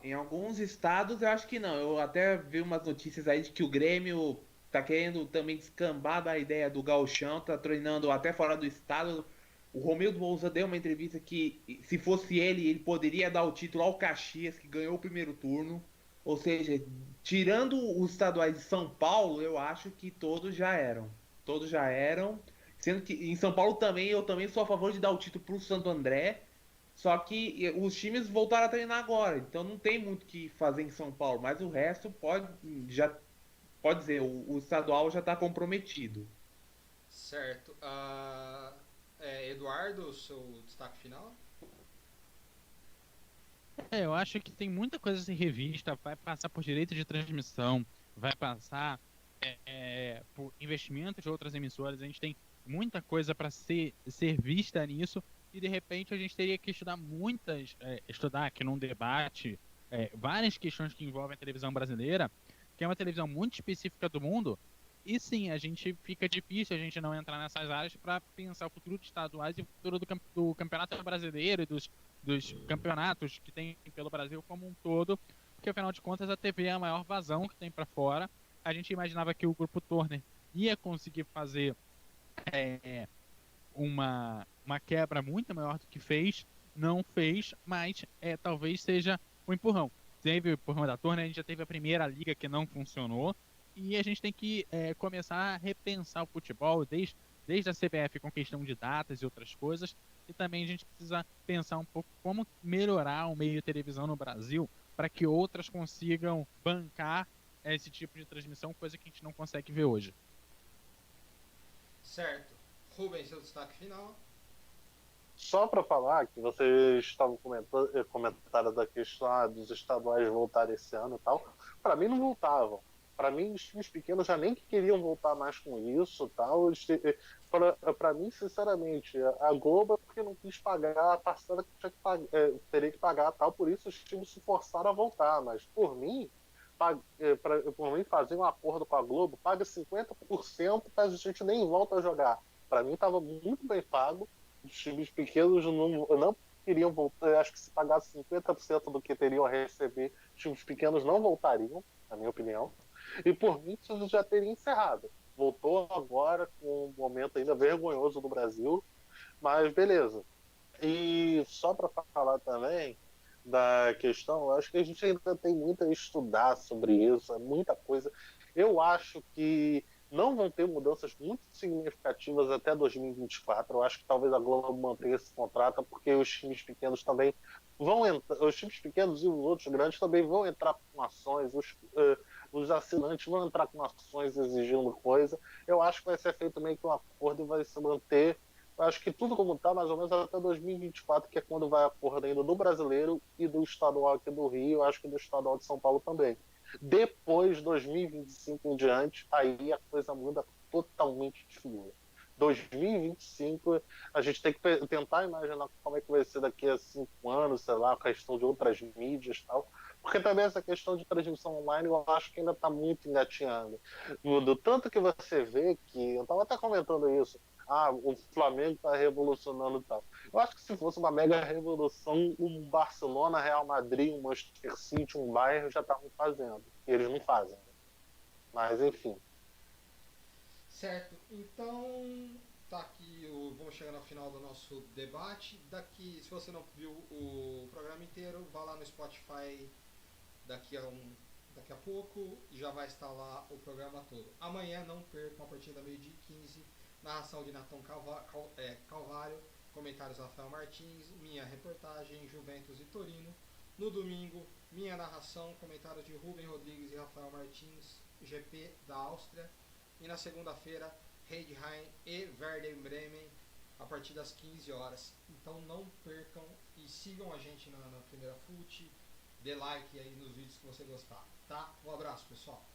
Em alguns estados eu acho que não. Eu até vi umas notícias aí de que o Grêmio tá querendo também descambar da ideia do gauchão, tá treinando até fora do estado. O Romildo Bolzan deu uma entrevista que, se fosse ele poderia dar o título ao Caxias, que ganhou o primeiro turno. Ou seja, tirando os estaduais de São Paulo, eu acho que todos já eram. Todos já eram. Sendo que em São Paulo também, eu também sou a favor de dar o título pro Santo André. Só que os times voltaram a treinar agora, então não tem muito o que fazer em São Paulo. Mas o resto pode dizer, o estadual já está comprometido. Certo. Eduardo, seu destaque final? Eu acho que tem muita coisa a ser revista, vai passar por direito de transmissão, vai passar por investimento de outras emissoras, a gente tem muita coisa para ser vista nisso, e de repente a gente teria que estudar aqui num debate várias questões que envolvem a televisão brasileira, que é uma televisão muito específica do mundo, e sim, a gente fica difícil a gente não entrar nessas áreas para pensar o futuro dos estaduais e o futuro do campeonato brasileiro e dos campeonatos que tem pelo Brasil como um todo, porque afinal de contas a TV é a maior vazão que tem para fora. A gente imaginava que o Grupo Turner ia conseguir fazer uma quebra muito maior do que fez, não fez, mas talvez seja o empurrão. Teve o empurrão da Turner, a gente já teve a primeira liga que não funcionou, e a gente tem que começar a repensar o futebol desde a CBF com questão de datas e outras coisas, e também a gente precisa pensar um pouco como melhorar o meio de televisão no Brasil para que outras consigam bancar esse tipo de transmissão, coisa que a gente não consegue ver hoje. Certo. Rubens, seu destaque final? Só para falar que vocês estavam comentando da questão dos estaduais voltarem esse ano e tal, para mim não voltavam. Para mim, os times pequenos já nem queriam voltar mais com isso tal. Para mim, sinceramente, a Globo é porque não quis pagar a parcela que teria que pagar tal, por isso os times se forçaram a voltar. Mas por mim, fazer um acordo com a Globo, paga 50%, mas a gente nem volta a jogar. Para mim, estava muito bem pago. Os times pequenos não queriam voltar. Eu acho que se pagasse 50% do que teriam a receber, os times pequenos não voltariam, na minha opinião. E por mim, isso já teria encerrado. Voltou agora com um momento ainda vergonhoso do Brasil, mas beleza. E só para falar também da questão, eu acho que a gente ainda tem muito a estudar sobre isso, é muita coisa. Eu acho que não vão ter mudanças muito significativas até 2024. Eu acho que talvez a Globo mantenha esse contrato, porque os times pequenos também vão entrar, os times pequenos e os outros grandes também vão entrar com ações, os assinantes vão entrar com ações exigindo coisa. Eu acho que vai ser feito meio que um acordo e vai se manter. Eu acho que tudo como está, mais ou menos até 2024, que é quando vai a acordo ainda do brasileiro e do estadual aqui do Rio, eu acho que do estadual de São Paulo também. Depois, 2025 em diante, aí a coisa muda totalmente de figura. 2025, a gente tem que tentar imaginar como é que vai ser daqui a 5 anos, sei lá, a questão de outras mídias e tal. Porque também essa questão de transmissão online eu acho que ainda está muito engatinhando. Do tanto que você vê que, eu estava até comentando isso, o Flamengo está revolucionando e tal. Eu acho que se fosse uma mega revolução, um Barcelona, Real Madrid, um Manchester City, um Bayern já estavam fazendo. E eles não fazem. Mas, enfim. Certo, então tá aqui, vamos chegando ao final do nosso debate. Daqui, se você não viu o programa inteiro, vá lá no Spotify daqui a pouco e já vai estar lá o programa todo. Amanhã não percam a partir da meio-dia e 15, narração de Natão Calvário, comentários Rafael Martins, minha reportagem Juventus e Torino. No domingo, minha narração, comentários de Rubem Rodrigues e Rafael Martins, GP da Áustria. E na segunda-feira, Heidenheim e Werder Bremen, a partir das 15 horas. Então não percam e sigam a gente na Primeira Fute. Dê like aí nos vídeos que você gostar, tá? Um abraço, pessoal.